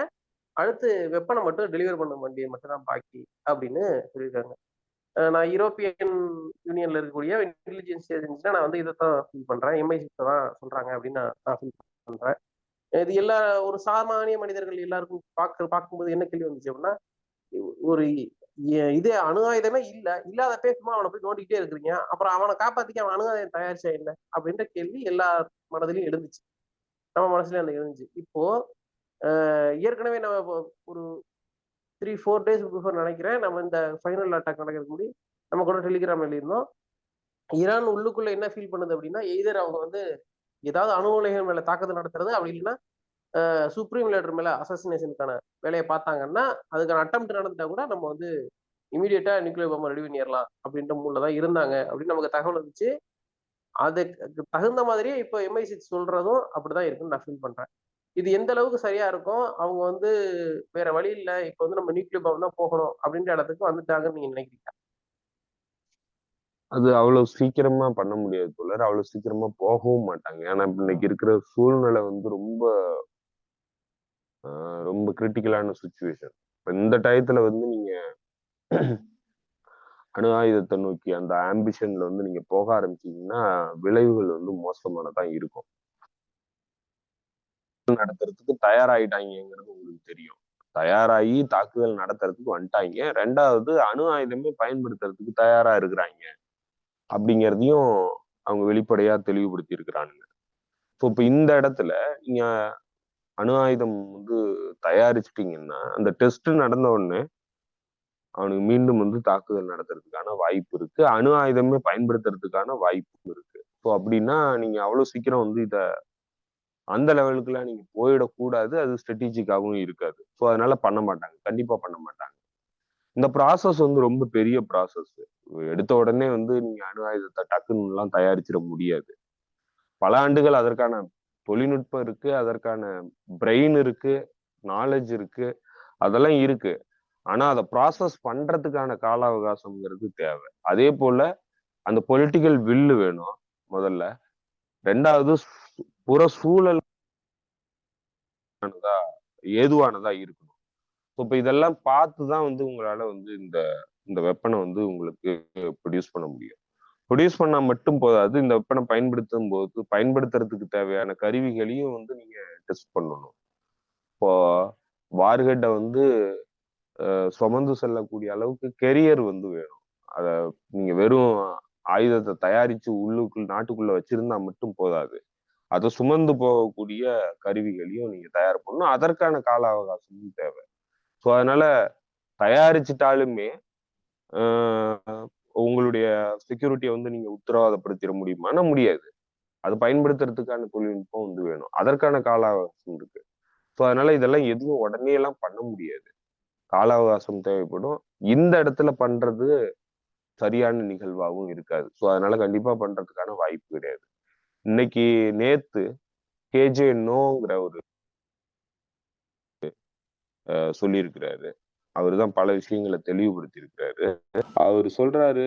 அடுத்து வெப்பனை மட்டும் டெலிவர் பண்ண வேண்டிய மட்டும் தான் பாக்கி அப்படின்னு சொல்லியிருக்காங்க. நான் யூரோப்பியன் யூனியன்ல இருக்கக்கூடிய இன்டெலிஜென்ஸ் ஏஜென்சினா நான் வந்து இதைத்தான் ஃபீல் பண்றேன். எம்ஐ6 தான் சொல்றாங்க அப்படின்னு நான் ஃபீல் பண்றேன். இது எல்லா ஒரு சாமானிய மனிதர்கள் எல்லாருக்கும் பார்க்கும்போது என்ன கேள்வி வந்துச்சு அப்படின்னா, ஒரு இதே அணு ஆயுதமே இல்லாத பேசுமா அவனை போய் நோண்டிக்கிட்டே இருக்கிறீங்க, அப்புறம் அவனை காப்பாத்திக்க அவன் அணு ஆயுதம் தயாரிச்சா என்ன அப்படின்ற கேள்வி எல்லா மனதிலையும் எழுந்துச்சு. நம்ம மனசுலயும் அந்த எழுந்துச்சு. இப்போ ஏற்கனவே நம்ம ஒரு 3-4 டேஸ் பிஃபோர் நினைக்கிறேன், நம்ம இந்த ஃபைனல் அட்டாக் நடக்கிறதுக்கு முன்னாடி நம்ம கூட டெலிகிராம் எழுதியிருந்தோம். ஈரான் உள்ளுக்குள்ள என்ன ஃபீல் பண்ணுது அப்படின்னா, எய்தர் அவங்க வந்து ஏதாவது அணு உலைகள் மேல தாக்குதல் நடத்துறது, அப்படி இல்லைன்னா சுப்ரீம் லீடர் மேல அசாசினேஷனுக்கான வேலையை பார்த்தாங்கன்னா, அதுக்கான அட்டெம்ப்ட் நடந்துட்டா கூட நம்ம வந்து இமீடியட்டா நியூக்ளியர் பாம்பை ரெடி பண்ணிடலாம் அப்படின்ற மூட்ல தான் இருந்தாங்க அப்படின்னு நமக்கு தகவல் வந்துச்சு. அதுக்கு தகுந்த மாதிரியே இப்போ எம்ஐ6 சொல்றதும் அப்படிதான் இருக்குன்னு நான் ஃபீல் பண்றேன். இது எந்த அளவுக்கு சரியா இருக்கும், அவங்க வந்து வேற வழி இல்லை, இப்போ வந்து நம்ம நியூக்ளியர் பாம்பு தான் போகணும் அப்படின்ற இடத்துக்கு வந்துட்டாங்கன்னு நீங்க நினைக்கிறீங்க? அது அவ்வளவு சீக்கிரமா பண்ண முடியாது தோழர். அவ்வளவு சீக்கிரமா போகவும் மாட்டாங்க. ஏன்னா இன்னைக்கு இருக்கிற சூழ்நிலை வந்து ரொம்ப ரொம்ப கிரிட்டிக்கலான சுச்சுவேஷன். இந்த டயத்துல வந்து நீங்க அணு ஆயுதத்தை நோக்கி அந்த ஆம்பிஷன்ல வந்து நீங்க போக ஆரம்பிச்சீங்கன்னா விளைவுகள் வந்து மோசமானதான் இருக்கும். நடத்துறதுக்கு தயாராயிட்டாங்கிறது உங்களுக்கு தெரியும். தயாராகி தாக்குதல் நடத்துறதுக்கு வந்துட்டாங்க. 2வது அணு ஆயுதமே பயன்படுத்துறதுக்கு தயாரா இருக்கிறாங்க அப்படிங்கிறதையும் அவங்க வெளிப்படையா தெளிவுபடுத்தி இருக்கிறானுங்க. ஸோ இப்ப இந்த இடத்துல நீங்க அணு ஆயுதம் வந்து தயாரிச்சிட்டீங்கன்னா அந்த டெஸ்ட் நடந்த உடனே அவனுக்கு மீண்டும் வந்து தாக்குதல் நடத்துறதுக்கான வாய்ப்பு இருக்கு. அணு ஆயுதமே பயன்படுத்துறதுக்கான வாய்ப்பும் இருக்கு. ஸோ அப்படின்னா நீங்க அவ்வளவு சீக்கிரம் வந்து அந்த லெவலுக்குலாம் நீங்க போயிடக்கூடாது. அது ஸ்ட்ராட்டஜிக்காவும் இருக்காது. ஸோ அதனால பண்ண மாட்டாங்க. கண்டிப்பா பண்ண மாட்டாங்க. இந்த ப்ராசஸ் வந்து ரொம்ப பெரிய ப்ராசஸ். எடுத்த உடனே வந்து நீங்க அணு ஆயுதத்தை டக்குன்னுலாம் தயாரிச்சிட முடியாது. பல ஆண்டுகள் அதற்கான தொழில்நுட்பம் இருக்கு, அதற்கான பிரெயின் இருக்கு, நாலேஜ் இருக்கு, அதெல்லாம் இருக்கு. ஆனா அதை ப்ராசஸ் பண்றதுக்கான கால அவகாசம்ங்கிறது தேவை. அதே போல அந்த பொலிட்டிக்கல் வில்லு வேணும் முதல்ல. 2வது புற சூழல் ஏதுவானதா இருக்கணும். இப்ப இதெல்லாம் பார்த்துதான் வந்து உங்களால வந்து இந்த இந்த வெப்பனை வந்து உங்களுக்கு ப்ரொடியூஸ் பண்ண முடியும். ப்ரொடியூஸ் பண்ணா மட்டும் போதாது. இந்த வெப்பனை பயன்படுத்தும் போது பயன்படுத்துறதுக்கு தேவையான கருவிகளையும் வந்து நீங்க டெஸ்ட் பண்ணணும். இப்போ வார்ஹெட்டை வந்து சுமந்து செல்லக்கூடிய அளவுக்கு கெரியர் வந்து வேணும். அத நீங்க வெறும் ஆயுதத்தை தயாரிச்சு நாட்டுக்குள்ள வச்சிருந்தா மட்டும் போதாது. அதை சுமந்து போகக்கூடிய கருவிகளையும் நீங்க தயார் பண்ணணும். அதற்கான கால அவகாசமும் தேவை. ஸோ அதனால தயாரிச்சிட்டாலுமே உங்களுடைய செக்யூரிட்டியை வந்து நீங்க உத்தரவாதப்படுத்திட முடியுமானா முடியாது. அது பயன்படுத்துறதுக்கான தொழில்நுட்பம் வந்து வேணும். அதற்கான கால அவகாசம் இருக்கு. ஸோ அதனால இதெல்லாம் எதுவும் உடனே எல்லாம் பண்ண முடியாது. கால அவகாசம் தேவைப்படும். இந்த இடத்துல பண்றது சரியான நிகழ்வாகவும் இருக்காது. ஸோ அதனால கண்டிப்பா பண்றதுக்கான வாய்ப்பு கிடையாது. இன்னைக்கு நேத்து கேஜே நோங்கிற ஒரு சொல்லியிருக்கிறாரு. அவருதான் பல விஷயங்களை தெளிவுபடுத்தி இருக்கிறாரு. அவர் சொல்றாரு,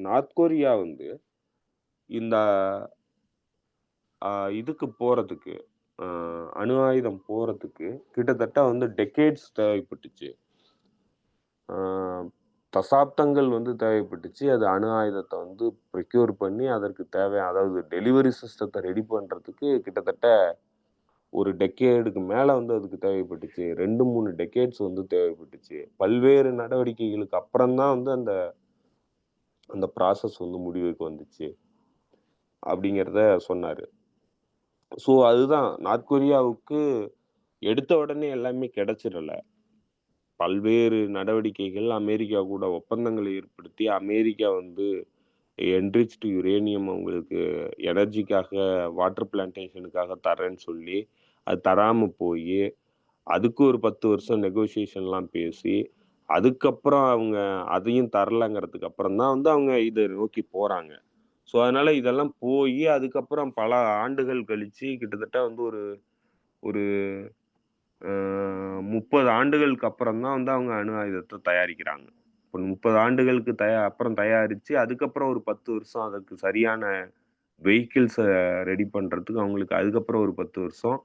நார்த் கொரியா வந்து இந்த இதுக்கு போறதுக்கு அணு ஆயுதம் போறதுக்கு கிட்டத்தட்ட வந்து டெக்கேட்ஸ் தேவைப்பட்டுச்சு. தசாப்தங்கள் வந்து தேவைப்பட்டுச்சு. அது அணு ஆயுதத்தை வந்து ப்ரொக்யூர் பண்ணி அதற்கு அதாவது டெலிவரி சிஸ்டத்தை ரெடி பண்றதுக்கு கிட்டத்தட்ட ஒரு டெக்கேடுக்கு மேல வந்து அதுக்கு தேவைப்பட்டுச்சு. 2, 3 டெக்கேட்ஸ் வந்து தேவைப்பட்டுச்சு. பல்வேறு நடவடிக்கைகளுக்கு அப்புறம் தான் வந்து அந்த அந்த ப்ராசஸ் வந்து முடிவுக்கு வந்துச்சு அப்படிங்கிறத சொன்னாரு. ஸோ அதுதான் நார்த் கொரியாவுக்கு எடுத்த உடனே எல்லாமே கிடைச்சிடல. பல்வேறு நடவடிக்கைகள் அமெரிக்கா கூட ஒப்பந்தங்களை ஏற்படுத்தி அமெரிக்கா வந்து என்ரிச்டு யுரேனியம் அவங்களுக்கு எனர்ஜிக்காக வாட்டர் பிளான்டேஷனுக்காக தரேன்னு சொல்லி அது தராம போய் அதுக்கு ஒரு 10 வருஷம் நெகோசியேஷன்லாம் பேசி அதுக்கப்புறம் அவங்க அதையும் தரலங்கிறதுக்கு அப்புறம் தான் வந்து அவங்க இதை நோக்கி போறாங்க. ஸோ அதனால இதெல்லாம் போய் அதுக்கப்புறம் பல ஆண்டுகள் கழிச்சு கிட்டத்தட்ட வந்து ஒரு ஒரு 30 ஆண்டுகளுக்கு அப்புறம் தான் வந்து அவங்க அணு ஆயுதத்தை தயாரிக்கிறாங்க. இப்போ 30 ஆண்டுகளுக்கு அப்புறம் தயாரிச்சு அதுக்கப்புறம் ஒரு 10 வருஷம் அதுக்கு சரியான வெஹிக்கிள்ஸை ரெடி பண்றதுக்கு அவங்களுக்கு அதுக்கப்புறம் ஒரு 10 வருஷம்.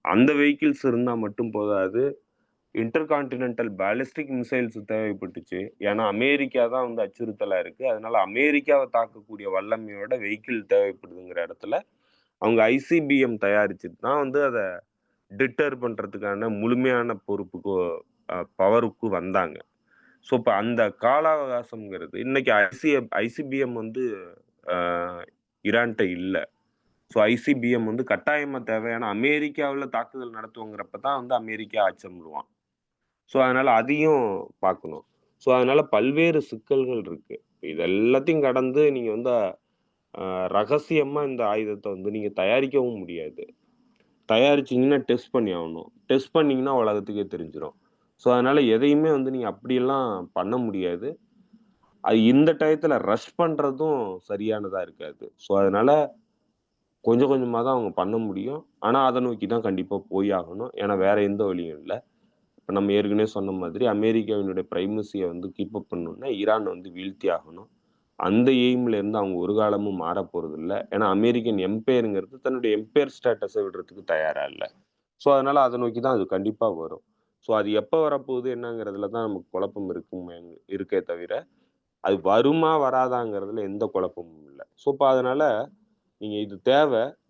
அந்த வெஹிக்கிள்ஸ் இருந்தா மட்டும் போதாது. இன்டர்கான்டினென்டல் பாலிஸ்டிக் மிசைல்ஸ் தேவைப்பட்டுச்சு. ஏன்னா அமெரிக்கா தான் வந்து அச்சுறுத்தலா இருக்கு. அதனால அமெரிக்காவை தாக்கக்கூடிய வல்லமையோட வெஹிக்கிள் தேவைப்படுதுங்கிற இடத்துல அவங்க ஐசிபிஎம் தயாரிச்சுட்டு தான் வந்து அதை டிட்டர் பண்றதுக்கான முழுமையான பொறுப்புக்கு பவருக்கு வந்தாங்க. ஸோ இப்போ அந்த கால அவகாசம்ங்கிறது இன்னைக்கு ஐசிபிஎம் வந்து ஈரான்ட்ட இல்லை. ஸோ ஐசிபிஎம் வந்து கட்டாயமா தேவை. ஏன்னா அமெரிக்காவில் தாக்குதல் நடத்துவோங்கிறப்ப தான் வந்து அமெரிக்கா அச்சமிடுவான். ஸோ அதனால அதையும் பார்க்கணும். ஸோ அதனால பல்வேறு சிக்கல்கள் இருக்கு. இது எல்லாத்தையும் கடந்து நீங்க வந்து ரகசியமா இந்த ஆயுதத்தை வந்து நீங்க தயாரிக்கவும் முடியாது. தயாரிச்சீங்கன்னா டெஸ்ட் பண்ணி ஆகணும். டெஸ்ட் பண்ணீங்கன்னா உலகத்துக்கே தெரிஞ்சிடும். ஸோ அதனால எதையுமே வந்து நீங்க அப்படியெல்லாம் பண்ண முடியாது. அது இந்த டயத்துல ரஷ் பண்றதும் சரியானதா இருக்காது. ஸோ அதனால கொஞ்சம் கொஞ்சமா தான் அவங்க பண்ண முடியும். ஆனா அத நோக்கி தான் கண்டிப்பா போய் ஆகணும். ஏன்னா வேற எந்த வழியும் இல்ல. இப்ப நம்ம ஏற்கனவே சொன்ன மாதிரி அமெரிக்காவினுடைய பிரைமசிய வந்து கீப் அப் பண்ணணும்னா ஈரான் வந்து வீழ்த்தி ஆகணும். அந்த எய்ம்ல இருந்து அவங்க ஒரு காலமும் மாறப் போறதில்ல. ஏன்னா அமெரிக்கன் எம்பையர்ங்கிறது தன்னுடைய எம்பையர் ஸ்டேட்டஸ விடுறதுக்கு தயாரா இல்ல. ஸோ அதனால அத நோக்கி தான் அது கண்டிப்பா வரும். ஸோ அது எப்ப வரப்போகுது என்னங்கிறதுல தான் நமக்கு குழப்பம் இருக்கே தவிர, அது வருமா வராதாங்கிறதுல எந்த குழப்பமும் இல்ல. ஸோ இப்ப அதனால நீங்க இது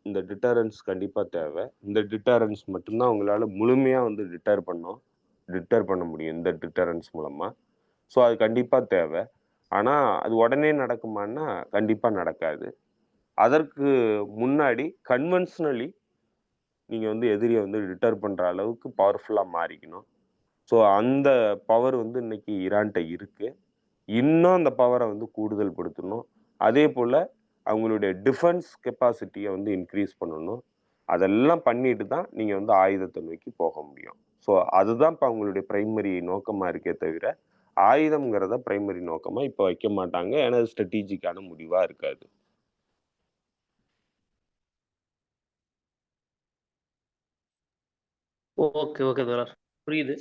இந்த டிட்டரன்ஸ் கண்டிப்பா தேவை. இந்த டிட்டரன்ஸ் மட்டும் தான் உங்களால முழுமையா வந்து டிட்டர் பண்ண முடியும் இந்த டிட்டரன்ஸ் மூலமா. ஸோ அது கண்டிப்பா தேவை. ஆனா அது உடனே நடக்குமான்னா கண்டிப்பா நடக்காது. அதற்கு முன்னாடி கன்வென்ஷனலி நீங்க வந்து எதிரிய வந்து டிட்டர் பண்ற அளவுக்கு பவர்ஃபுல்லா மாறிக்கணும். ஸோ அந்த பவர் வந்து இன்னைக்கு ஈரான்ட்ட இருக்கு. இன்னும் அந்த பவர வந்து கூடுதல் படுத்தணும். அதேபோல அவங்களுடைய டிஃபென்ஸ் கெப்பாசிட்டிய வந்து இன்கிரீஸ் பண்ணணும். அதெல்லாம் பண்ணிட்டு தான் நீங்க வந்து ஆயுதத்த நோக்கி போக முடியும். ஸோ அதுதான் இப்ப அவங்களுடைய பிரைமரி நோக்கமா இருக்கே தவிர, ஆயுதம்ங்கிறத பிரைமரி நோக்கமா இப்ப வைக்க மாட்டாங்க. ஏன்னா அது ஸ்ட்ராட்டஜிக்கான முடிவா இருக்காது. ஓகே, ஓகே தோழர். புரியுது.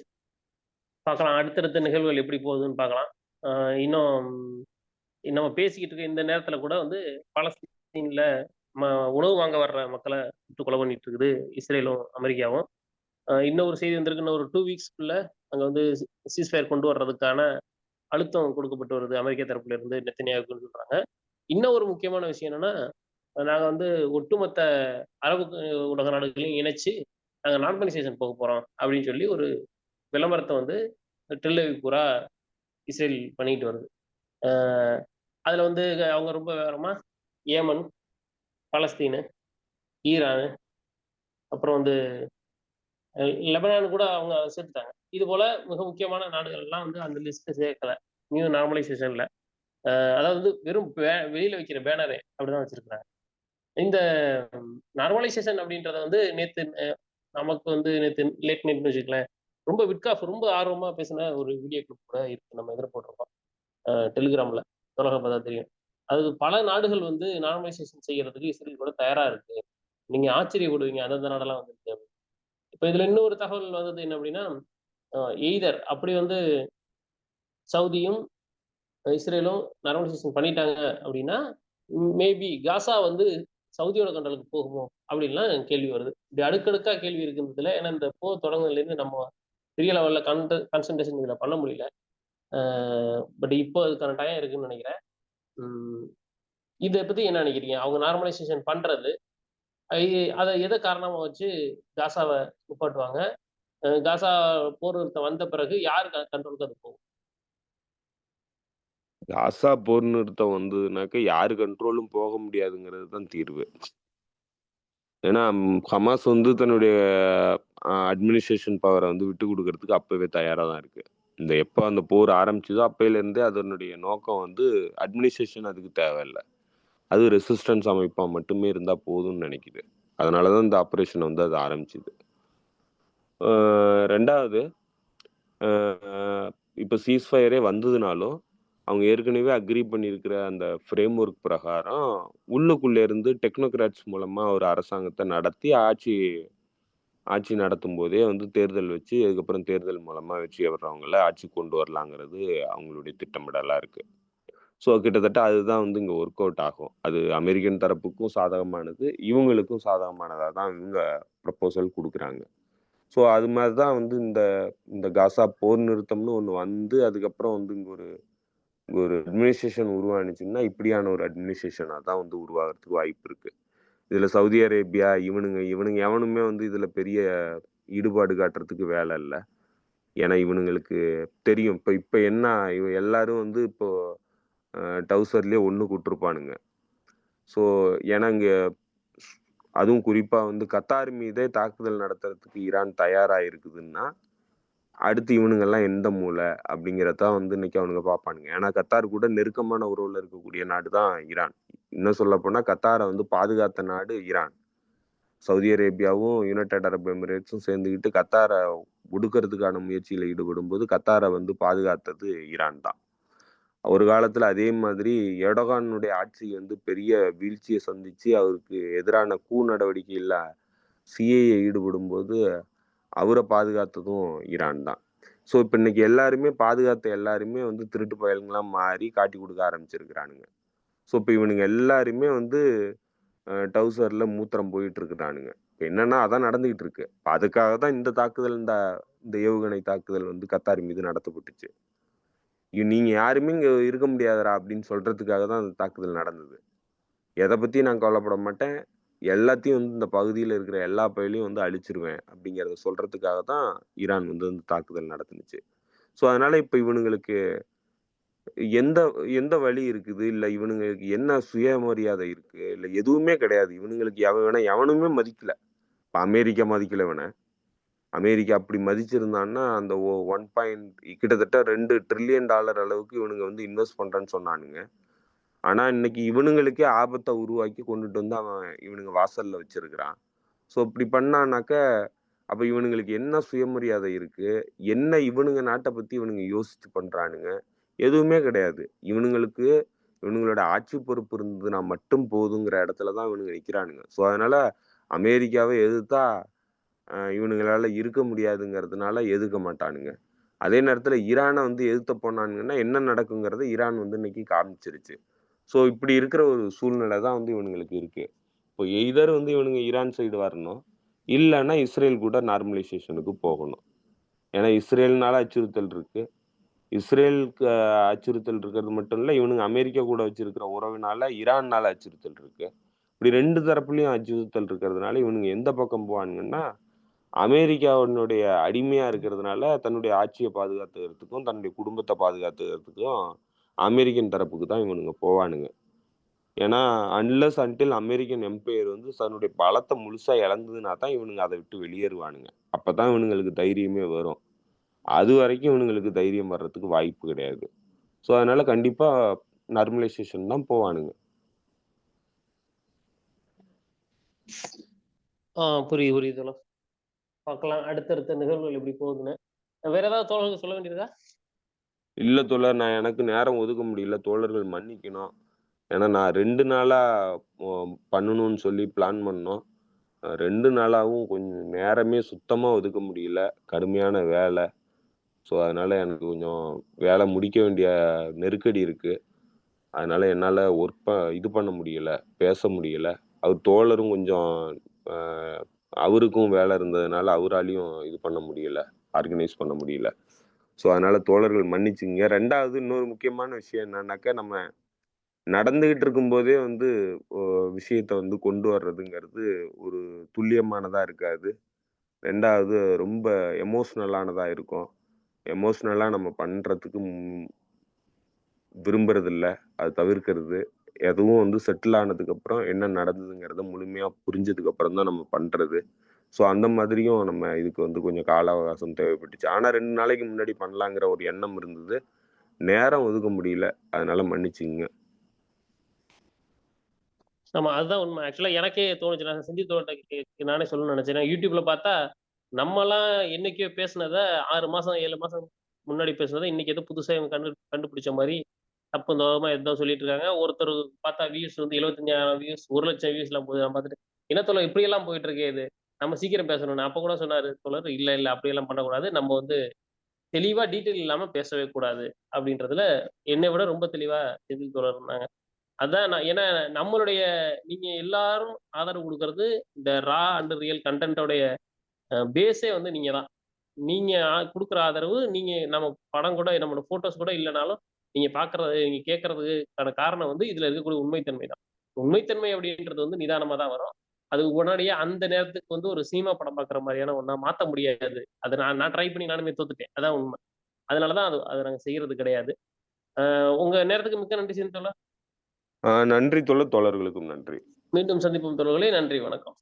பார்க்கலாம் அடுத்தடுத்த நிகழ்வுகள் எப்படி போகுதுன்னு பார்க்கலாம். இன்னும் நம்ம பேசிக்கிட்டு இருக்க இந்த நேரத்துல கூட வந்து பாலஸ்தீன்ல உணவு வாங்க வர்ற மக்களை சுட்டு கொலை பண்ணிட்டு இருக்குது இஸ்ரேலும் அமெரிக்காவும். இன்னொரு செய்தி வந்திருக்கு, இன்னும் ஒரு 2 வீக்ஸ்க்குள்ள அங்க வந்து சீஸ்ஃபயர் கொண்டு வர்றதுக்கான அழுத்தம் கொடுக்கப்பட்டு வருது அமெரிக்கா தரப்புல இருந்து நெத்தனியாவுக்குன்னு சொல்றாங்க. இன்னும் ஒரு முக்கியமான விஷயம் என்னன்னா, நாங்க வந்து ஒட்டுமொத்த அரபு உலக நாடுகளையும் இணைச்சு நாங்க நார்மலைசேஷன் போக போறோம் அப்படின்னு சொல்லி ஒரு விளம்பரத்தை வந்து டெல் பூரா இஸ்ரேல் பண்ணிட்டு வருது. அஹ் அதுல வந்து அவங்க ரொம்ப விவரமா ஏமன், பலஸ்தீனு, ஈரான், அப்புறம் வந்து லெபனான் கூட அவங்க சேர்த்துட்டாங்க. இது போல மிக முக்கியமான நாடுகள் எல்லாம் வந்து அந்த லிஸ்ட் சேர்க்கல நியூ நார்மலைசேஷன்ல. அதாவது வந்து வெறும் வெளியில வைக்கிற பேனரே அப்படிதான் வச்சிருக்கிறாங்க. இந்த நார்மலைசேஷன் அப்படின்றத வந்து நேத்து நமக்கு வந்து நேத்து லேட் நைட்னு வச்சுக்கலாம், ரொம்ப விட்காஃப் ரொம்ப ஆர்வமா பேசின ஒரு வீடியோ கிளிப் கூட இருக்கு, நம்ம எதிர போட்டிருக்கோம் டெலிகிராம்ல. தொடங்க பார்த்தா தெரியும். அது பல நாடுகள் வந்து நார்மலைசேஷன் செய்யறதுக்கு இஸ்ரேல் கூட தயாரா இருக்கு. நீங்க ஆச்சரியப்படுவீங்க அந்தந்த நாடெல்லாம் வந்துருக்கு. இப்ப இதுல இன்னொரு தகவல் வந்தது என்ன அப்படின்னா, எய்தர் அப்படி வந்து சவுதியும் இஸ்ரேலும் நார்மலைசேஷன் பண்ணிட்டாங்க அப்படின்னா மேபி காசா வந்து சவுதியோட கண்ட்ரோலுக்கு போகுமோ அப்படின்லாம் கேள்வி வருது. இப்படி அடுக்கடுக்கா கேள்வி இருக்குன்றதுல, ஏன்னா இந்த போர் தொடங்குனதுலேருந்து நம்ம பெரிய லெவல்ல கான்சன்ட்ரேஷன் இதுல பண்ண முடியல. பட் இப்போ அதுக்கான டைம் இருக்குன்னு நினைக்கிறேன். இதை பத்தி என்ன நினைக்கிறீங்க? அவங்க நார்மலைசேஷன் பண்றது அதை எதை காரணமா வச்சு காசாவை நிப்பாட்டுவாங்க? காசா போர் நிறுத்தம் வந்த பிறகு யாரு கண்ட்ரோலுக்கு அது போகும்? காசா போர் நிறுத்தம் வந்ததுனாக்க யாரு கண்ட்ரோலும் போக முடியாதுங்கிறது தான் தீர்வு. ஏன்னா ஹமாஸ் வந்து தன்னுடைய அட்மினிஸ்ட்ரேஷன் பவரை வந்து விட்டு கொடுக்கறதுக்கு அப்பவே தயாரா தான் இருக்கு. இந்த எப்போ அந்த போர் ஆரம்பிச்சதோ அப்பையில இருந்தே அதனுடைய நோக்கம் வந்து அட்மினிஸ்ட்ரேஷன் அதுக்கு தேவையில்லை. அது ரெசிஸ்டன்ஸ் அமைப்பா மட்டுமே இருந்தா போதும்னு நினைக்குது. அதனாலதான் இந்த ஆபரேஷன் வந்து அது ஆரம்பிச்சுது. ரெண்டாவது, இப்போ சீஸ்ஃபயரே வந்ததுனாலும் அவங்க ஏற்கனவே அக்ரி பண்ணியிருக்கிற அந்த ஃப்ரேம் ஒர்க் பிரகாரம் உள்ளுக்குள்ளே இருந்து டெக்னோகிராட்ஸ் மூலமா ஒரு அரசாங்கத்தை நடத்தி ஆட்சி நடத்தும் போதே வந்து தேர்தல் வச்சு அதுக்கப்புறம் தேர்தல் மூலமா வெற்றி பெறவங்கள ஆட்சி கொண்டு வரலாங்கிறது அவங்களுடைய திட்டமிடலா இருக்கு. ஸோ கிட்டத்தட்ட அதுதான் வந்து இங்கே ஒர்க் அவுட் ஆகும். அது அமெரிக்கன் தரப்புக்கும் சாதகமானது, இவங்களுக்கும் சாதகமானதாக தான் இவங்க ப்ரப்போசல் கொடுக்குறாங்க. ஸோ அது மாதிரி தான் வந்து இந்த இந்த காசா போர் நிறுத்தம்னு ஒன்று வந்து அதுக்கப்புறம் வந்து இங்கே ஒரு ஒரு அட்மினிஸ்ட்ரேஷன் உருவானுச்சுன்னா இப்படியான ஒரு அட்மினிஸ்ட்ரேஷனாக தான் வந்து உருவாகிறதுக்கு வாய்ப்பு இருக்கு. இதுல சவுதி அரேபியா இவனுங்க எவனுமே வந்து இதுல பெரிய ஈடுபாடு காட்டுறதுக்கு வேலை இல்லை. ஏன்னா இவனுங்களுக்கு தெரியும் இப்ப இப்ப என்ன எல்லாரும் வந்து இப்போ டவுசர்லயே ஒண்ணு கூட்டிருப்பானுங்க. ஸோ ஏன்னா இங்க அதுவும் குறிப்பா வந்து கத்தார் மீதே தாக்குதல் நடத்துறதுக்கு ஈரான் தயாரா இருக்குதுன்னா அடுத்து இவனுங்கெல்லாம் எந்த மூலை அப்படிங்கிறத வந்து இன்னைக்கு அவனுங்க பார்ப்பானுங்க. ஏன்னா கத்தார் கூட நெருக்கமான உறவுல இருக்கக்கூடிய நாடு தான் ஈரான். இன்னும் சொல்ல போனா கத்தாரை வந்து பாதுகாத்த நாடு ஈரான். சவுதி அரேபியாவும் யுனைடெட் அரப் எமிரேட்ஸும் சேர்ந்துக்கிட்டு கத்தாரை ஒடுக்கிறதுக்கான முயற்சியில் ஈடுபடும் போது கத்தாரை வந்து பாதுகாத்தது ஈரான் தான். ஒரு காலத்துல அதே மாதிரி எர்டோகானுடைய ஆட்சி வந்து பெரிய வீழ்ச்சியை சந்திச்சு அவருக்கு எதிரான நடவடிக்கையில் சிஏஏ ஈடுபடும் போது அவரை பாதுகாத்ததும் ஈரான் தான். ஸோ இப்போ இன்னைக்கு எல்லாருமே பாதுகாத்த எல்லாருமே வந்து திருட்டு பயல்கள்லாம் மாறி காட்டி கொடுக்க ஆரம்பிச்சிருக்கிறானுங்க. ஸோ இப்போ இவனுங்க எல்லாருமே வந்து டவுசர்ல மூத்திரம் போயிட்டு இருக்கிறானுங்க. இப்போ என்னன்னா அதான் நடந்துகிட்டு இருக்கு. அதுக்காக தான் இந்த தாக்குதல் இந்த ஏவுகணை தாக்குதல் வந்து கத்தார் மீது நடத்தப்பட்டுச்சு. நீங்க யாருமே இங்க இருக்க முடியாதரா அப்படின்னு சொல்றதுக்காக தான் அந்த தாக்குதல் நடந்தது. எதை பத்தி நான் கவலைப்பட மாட்டேன். எல்லாத்தையும் வந்து இந்த பகுதியில் இருக்கிற எல்லா பயிலையும் வந்து அழிச்சிருவேன் அப்படிங்கிறத சொல்றதுக்காக தான் ஈரான் வந்து அந்த தாக்குதல் நடத்துனுச்சு. ஸோ அதனால இப்ப இவனுங்களுக்கு எந்த எந்த வழி இருக்குது, இல்ல இவனுங்களுக்கு என்ன சுயமரியாதை இருக்கு, இல்ல எதுவுமே கிடையாது. இவனுங்களுக்கு எவனுமே மதிக்கல. இப்ப அமெரிக்கா மதிக்கல இவனை. அமெரிக்கா அப்படி மதிச்சிருந்தான்னா அந்த 1 கிட்டத்தட்ட $2 trillion அளவுக்கு இவனுங்க வந்து இன்வெஸ்ட் பண்றேன்னு சொன்னானுங்க. ஆனா இன்னைக்கு இவனுங்களுக்கே ஆபத்தை உருவாக்கி கொண்டுட்டு வந்து அவன் இவனுங்க வாசல்ல வச்சிருக்கிறான். ஸோ இப்படி பண்ணானாக்க அப்ப இவனுங்களுக்கு என்ன சுயமரியாதை இருக்கு, என்ன இவனுங்க நாட்டை பத்தி இவனுங்க யோசிச்சு பண்றானுங்க, எதுவுமே கிடையாது. இவனுங்களோட ஆட்சி பொறுப்பு இருந்ததுன்னா மட்டும் போதுங்கிற இடத்துல தான் இவனுங்க நிக்கிறானுங்க. ஸோ அதனால அமெரிக்காவை எதிர்த்தா இவனுங்களால இருக்க முடியாதுங்கிறதுனால எதிர்க்க மாட்டானுங்க. அதே நேரத்துல ஈரானை வந்து எதிர்த்த போனானுங்கன்னா என்ன நடக்குங்கிறத ஈரான் வந்து இன்னைக்கு காமிச்சிருச்சு. ஸோ இப்படி இருக்கிற ஒரு சூழ்நிலை தான் வந்து இவனுங்களுக்கு இருக்கு. இப்போ எய்தர் வந்து இவனுங்க ஈரான் சைடு வரணும், இல்லைன்னா இஸ்ரேல் கூட நார்மலைசேஷனுக்கு போகணும். ஏன்னா இஸ்ரேல்னால அச்சுறுத்தல் இருக்கு. இஸ்ரேலுக்கு அச்சுறுத்தல் இருக்கிறது மட்டும் இல்லை, இவனுங்க அமெரிக்கா கூட வச்சிருக்கிற உறவினால ஈரான்னால அச்சுறுத்தல் இருக்கு. இப்படி 2 தரப்புலையும் அச்சுறுத்தல் இருக்கிறதுனால இவனுங்க எந்த பக்கம் போவானுங்கன்னா அமெரிக்காவினுடைய அடிமையா இருக்கிறதுனால தன்னுடைய ஆட்சியை பாதுகாத்துக்கிறதுக்கும் தன்னுடைய குடும்பத்தை பாதுகாத்துக்கிறதுக்கும் அமெரிக்கன் தரப்புக்கு தான் இவனுங்க போவானுங்க. ஏன்னா அன்லஸ் அன்டில் அமெரிக்கன் எம்பையர் வந்து தன்னுடைய பலத்தை முழுசா இழந்ததுன்னா தான் இவனுங்க அதை விட்டு வெளியேறுவானுங்க. அப்பதான் இவனுங்களுக்கு தைரியமே வரும். அது வரைக்கும் இவனுங்களுக்கு தைரியம் வர்றதுக்கு வாய்ப்பு கிடையாது. ஸோ அதனால கண்டிப்பா நார்மலைசேஷன் தான் போவானுங்க. புரியுது புரியுது. பார்க்கலாம் அடுத்தடுத்த நிகழ்வுகள் எப்படி போகுதுன்னு. வேற ஏதாவது தோழர்கள் சொல்ல வேண்டியதா? இல்ல தோழர், நான் எனக்கு நேரம் ஒதுக்க முடியல. தோழர்கள் மன்னிக்கணும். ஏன்னா நான் 2 நாளா பண்ணணும்னு சொல்லி பிளான் பண்ணோம். 2 நாளாவும் கொஞ்சம் நேரமே சுத்தமா ஒதுக்க முடியல. கடுமையான வேலை. ஸோ அதனால எனக்கு கொஞ்சம் வேலை முடிக்க வேண்டிய நெருக்கடி இருக்கு. அதனால என்னால இது பண்ண முடியல, பேச முடியல. அவர் தோழரும் கொஞ்சம் அ அவருக்கும் வேலை இருந்ததுனால அவராலயும் இது பண்ண முடியல, ஆர்கனைஸ் பண்ண முடியல. ஸோ அதனால தோழர்கள் மன்னிச்சுக்கங்க. 2வது இன்னொரு முக்கியமான விஷயம் என்னன்னாக்கா, நம்ம நடந்துகிட்டு இருக்கும்போதே வந்து ஒ விஷயத்த வந்து கொண்டு வர்றதுங்கிறது ஒரு துல்லியமானதா இருக்காது. 2வது ரொம்ப எமோஷனலானதா இருக்கும். எமோஷனலா நம்ம பண்றதுக்கு விரும்புறதில்ல. அது தவிர்க்கிறது. எதுவும் வந்து செட்டில் ஆனதுக்கப்புறம் என்ன நடந்ததுங்கிறத முழுமையா புரிஞ்சதுக்கு அப்புறம் தான் நம்ம பண்றது. ஸோ அந்த மாதிரியும் நம்ம இதுக்கு வந்து கொஞ்சம் கால அவகாசம் தேவைப்பட்டுச்சு. ஆனா 2 நாளைக்கு முன்னாடி பண்ணலாங்கிற ஒரு எண்ணம் இருந்தது. நேரம் ஒதுக்க முடியல. அதனால மன்னிச்சுக்கங்க. ஆமா. அதுதான் உண்மை. ஆக்சுவலா எனக்கே தோணுச்சு. நான் செந்தில் தோழர்ட்ட நானே சொல்லணும்னு நெனச்சேன். ஏன்னா YouTubeல பார்த்தா, நம்மலாம் என்னைக்கோ பேசுனத 6 மாசம், 7 மாசம் முன்னாடி பேசுனத இன்னைக்கு ஏதோ புதுசா இவங்க கண்டுபிடிச்ச மாரி, தப்பு தவறுமா ஏதோ சொல்லிட்டு இருக்காங்க. ஒருத்தர் பார்த்தா வியூஸ் வந்து 75,000 வியூஸ், 1,00,000 வியூஸ்லாம் போகுது. நான் பார்த்துட்டு, என்ன தோழர் இப்படியெல்லாம் போயிட்டு இருக்கே இது. நம்ம சீக்கிரம் பேசணும்னு. அப்ப கூட சொன்னாரு தோழர், "இல்ல, இல்ல அப்படியெல்லாம் பண்ணக்கூடாது. நம்ம வந்து தெளிவா டீட்டெயில் இல்லாம பேசவே கூடாது." அப்படின்றதுல என்னை விட ரொம்ப தெளிவா செந்தில் தோழர் இருந்தாங்க. அதான் நான் ஏன்னா நம்மளுடைய நீங்க எல்லாரும் ஆதரவு குடுக்குறது, இந்த அண்ட் ரியல் கன்டென்ட்டோடைய பேஸே வந்து நீங்க தான். நீங்க குடுக்குற ஆதரவு, நீங்க நம்ம படம் கூட நம்மளோட ஃபோட்டோஸ் கூட இல்லனாலும், நீங்க பார்க்கறது, நீங்க கேட்கறதுக்கான காரணம் வந்து இதுல இருக்கக்கூடிய உண்மைத்தன்மை தான். உண்மைத்தன்மை அப்படின்றது வந்து நிதானமா தான் வரும். அது உடனடியா அந்த நேரத்துக்கு வந்து ஒரு சினிமா படம் பார்க்குற மாரியான ஒண்ணா மாத்த முடியாது. அத நான் நான் ட்ரை பண்ணி நானுமே தோத்துட்டேன். அதான் உண்ம. அதனால தான் அத நாங்க செய்யறது கிடையாது. உங்க நேரத்துக்கு மிக்க நன்றி செந்தில் தோழா. நன்றி தோழர்களுக்கும் நன்றி. மீண்டும் சந்திப்போம் தோழர்களே. நன்றி, வணக்கம்.